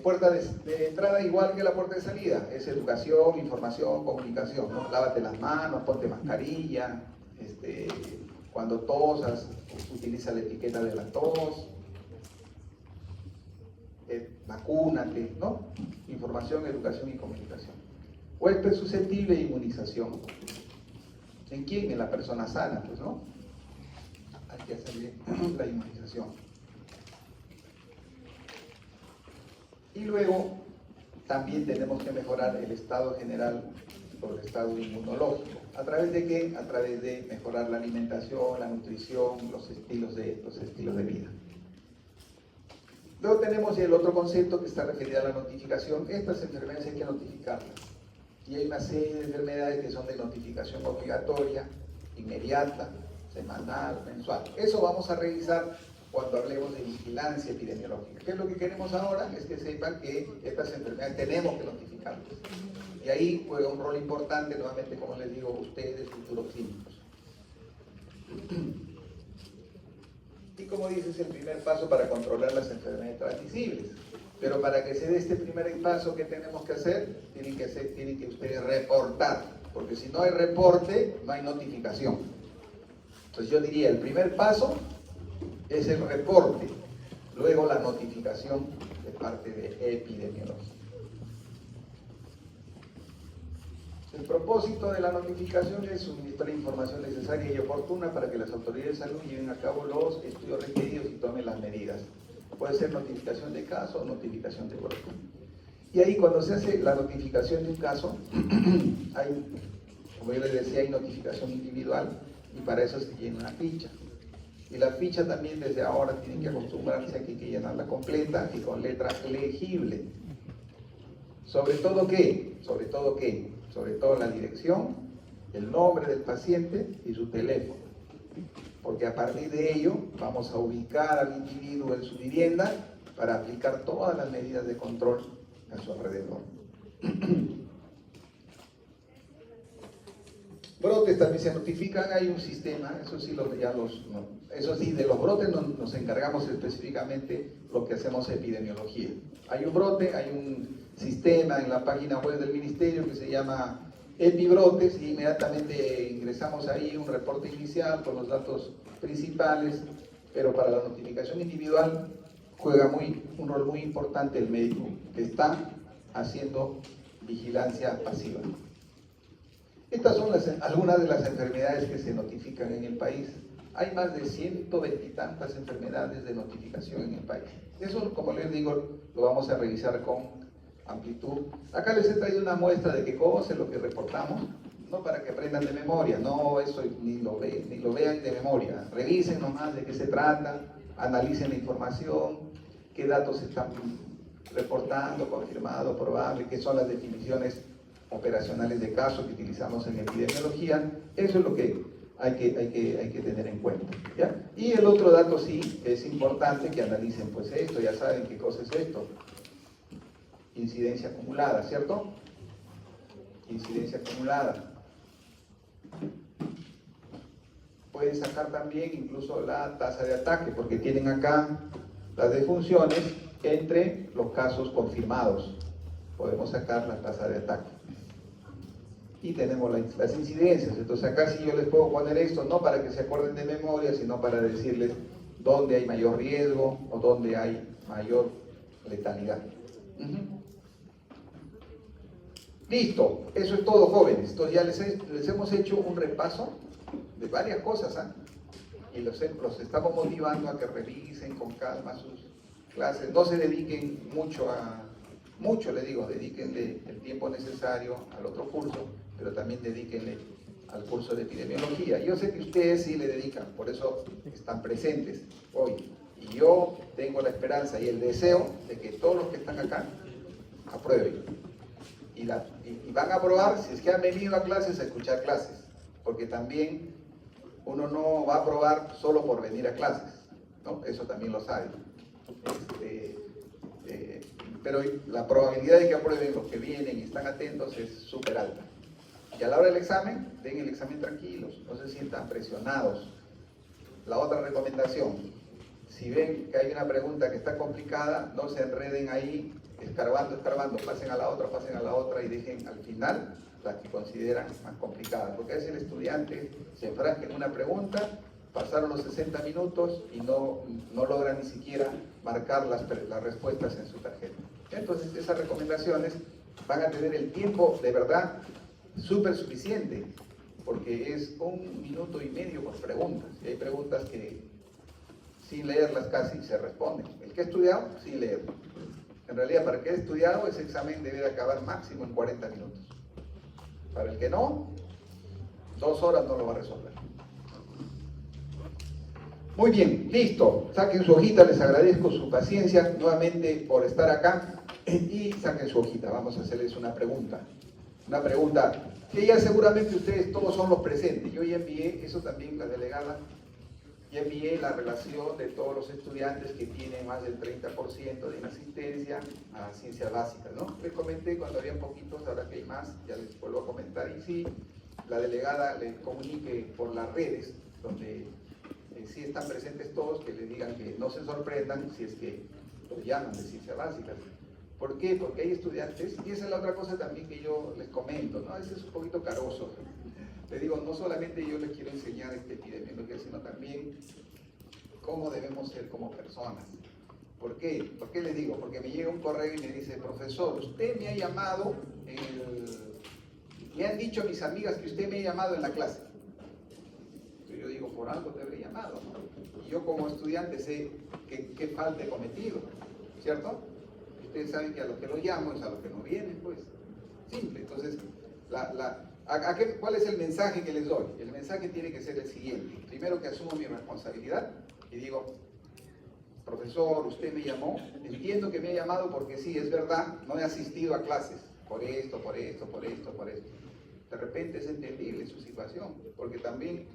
puerta de entrada igual que la puerta de salida. Es educación, información, comunicación, ¿no? Lávate las manos, ponte mascarilla, cuando tosas, utiliza la etiqueta de la tos, vacúnate, ¿no? Información, educación y comunicación. Huésped susceptible de inmunización. ¿En quién? En la persona sana, pues, ¿no? Hay que hacerle la inmunización. Y luego también tenemos que mejorar el estado general o el estado inmunológico. ¿A través de qué? A través de mejorar la alimentación, la nutrición, los estilos de vida. Luego tenemos el otro concepto que está referido a la notificación. Estas enfermedades hay que notificarlas. Y hay una serie de enfermedades que son de notificación obligatoria, inmediata, semanal, mensual. Eso vamos a revisar cuando hablemos de vigilancia epidemiológica. ¿Qué es lo que queremos ahora? Es que sepan que estas enfermedades tenemos que notificarlas. Y ahí juega un rol importante, nuevamente, como les digo, ustedes, futuros clínicos. Y como dice, es el primer paso para controlar las enfermedades transmisibles. Pero para que se dé este primer paso, ¿qué tenemos que hacer? Tienen que ustedes reportar, porque si no hay reporte, no hay notificación. Entonces yo diría, el primer paso es el reporte, luego la notificación de parte de epidemiología. El propósito de la notificación es suministrar información necesaria y oportuna para que las autoridades de salud lleven a cabo los estudios requeridos y tomen las medidas. Puede ser notificación de caso o notificación de brote. Y ahí cuando se hace la notificación de un caso, hay, como yo les decía, hay notificación individual y para eso se llena una ficha. Y la ficha también desde ahora tienen que acostumbrarse a que hay que llenarla completa y con letra legible. ¿Sobre todo qué? Sobre todo la dirección, el nombre del paciente y su teléfono. Porque a partir de ello vamos a ubicar al individuo en su vivienda para aplicar todas las medidas de control a su alrededor. Brotes también se notifican, hay un sistema, eso sí, de los brotes nos encargamos específicamente lo que hacemos epidemiología. Hay un brote, hay un sistema en la página web del ministerio que se llama Epibrotes y inmediatamente ingresamos ahí un reporte inicial con los datos principales, pero para la notificación individual juega un rol muy importante el médico que está haciendo vigilancia pasiva. Estas son algunas de las enfermedades que se notifican en el país. Hay más de 120 y tantas enfermedades de notificación en el país. Eso, como les digo, lo vamos a revisar con amplitud. Acá les he traído una muestra de qué cosa es lo que reportamos, no para que aprendan de memoria, no eso ni lo vean de memoria. Revisen nomás de qué se trata, analicen la información, qué datos se están reportando, confirmado, probable, qué son las definiciones operacionales de caso que utilizamos en epidemiología. Eso es lo que hay que tener en cuenta, ¿ya? Y el otro dato sí, es importante que analicen pues esto, ya saben qué cosa es esto. Incidencia acumulada, ¿cierto? Incidencia acumulada. Pueden sacar también incluso la tasa de ataque, porque tienen acá las defunciones entre los casos confirmados. Podemos sacar la tasa de ataque. Y tenemos las incidencias. Entonces acá sí yo les puedo poner esto, no para que se acuerden de memoria, sino para decirles dónde hay mayor riesgo o dónde hay mayor letalidad. Listo, eso es todo, jóvenes. Entonces ya les hemos hecho un repaso de varias cosas, ¿eh? Y los estamos motivando a que revisen con calma sus clases. No se dediquen mucho les digo, dedíquenle el tiempo necesario al otro curso, pero también dedíquenle al curso de epidemiología. Yo sé que ustedes sí le dedican, por eso están presentes hoy. Y yo tengo la esperanza y el deseo de que todos los que están acá aprueben. Y van a aprobar si es que han venido a clases a escuchar clases, porque también uno no va a aprobar solo por venir a clases, ¿no? Eso también lo saben. Pero la probabilidad de que aprueben los que vienen y están atentos es súper alta. Y a la hora del examen, den el examen tranquilos, no se sientan presionados. La otra recomendación, si ven que hay una pregunta que está complicada, no se enreden ahí escarbando, pasen a la otra y dejen al final las que consideran más complicadas, porque a veces el estudiante se enfrasca en una pregunta, pasaron los 60 minutos y no logra ni siquiera marcar las respuestas en su tarjeta. Entonces esas recomendaciones van a tener el tiempo de verdad súper suficiente, porque es 1 minuto y medio por preguntas, y hay preguntas que sin leerlas casi se responden. El que ha estudiado, sin leerlo. En realidad, para el que ha estudiado, ese examen debe de acabar máximo en 40 minutos. Para el que no, 2 horas no lo va a resolver. Muy bien, listo. Saquen su hojita, les agradezco su paciencia nuevamente por estar acá. Y saquen su hojita, vamos a hacerles una pregunta. Una pregunta que ya seguramente ustedes todos son los presentes. Yo ya envié, eso también la delegada, ya envié la relación de todos los estudiantes que tienen más del 30% de inasistencia a ciencias básicas, ¿no? Les comenté cuando había poquitos, ahora que hay más, ya les vuelvo a comentar. Y sí, la delegada les comunique por las redes, donde sí están presentes todos, que les digan que no se sorprendan si es que los llaman de ciencias básicas. ¿Por qué? Porque hay estudiantes, y esa es la otra cosa también que yo les comento, ¿no? A veces es un poquito caroso. Les digo, no solamente yo les quiero enseñar epidemiología, sino también cómo debemos ser como personas. ¿Por qué? ¿Por qué les digo? Porque me llega un correo y me dice, profesor, usted me ha llamado, me han dicho mis amigas que usted me ha llamado en la clase. Entonces yo digo, por algo te habré llamado, ¿no? Y yo como estudiante sé qué falta he cometido, ¿cierto? Ustedes saben que a los que los llamo es a los que no vienen, pues. Simple. Entonces, ¿cuál es el mensaje que les doy? El mensaje tiene que ser el siguiente. Primero, que asumo mi responsabilidad y digo, profesor, usted me llamó, entiendo que me ha llamado porque sí, es verdad, no he asistido a clases, por esto, por esto, por esto, por esto. De repente es entendible su situación, porque también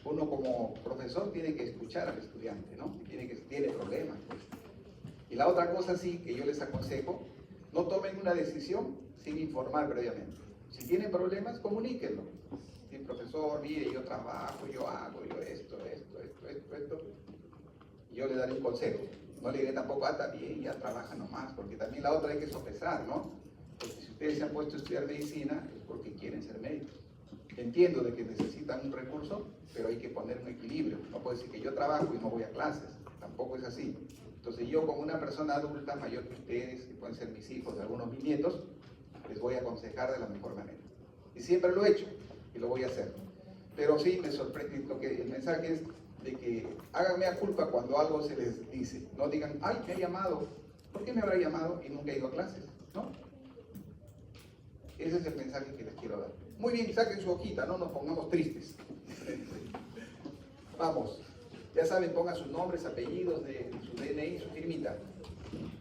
uno como profesor tiene que escuchar al estudiante, ¿no? Tiene problemas, pues. Y la otra cosa sí, que yo les aconsejo, no tomen una decisión sin informar previamente. Si tienen problemas, comuníquenlo. Sí, profesor, mire, yo trabajo, yo hago, yo esto. Y yo le daré un consejo. No le diré tampoco, está bien, ya trabaja nomás, porque también la otra hay que sopesar, ¿no? Porque si ustedes se han puesto a estudiar medicina, es porque quieren ser médicos. Entiendo de que necesitan un recurso, pero hay que poner un equilibrio. No puedo decir que yo trabajo y no voy a clases. Tampoco es así. Entonces yo, como una persona adulta mayor que ustedes, que pueden ser mis hijos, algunos mis nietos, les voy a aconsejar de la mejor manera. Y siempre lo he hecho y lo voy a hacer. Pero sí me sorprende, el mensaje es de que háganme a culpa cuando algo se les dice. No digan, ay, me ha llamado. ¿Por qué me habrá llamado y nunca he ido a clases? ¿No? Ese es el mensaje que les quiero dar. Muy bien, saquen su hojita, no nos pongamos tristes. Vamos. Ya saben, pongan sus nombres, apellidos, su DNI, su firmita.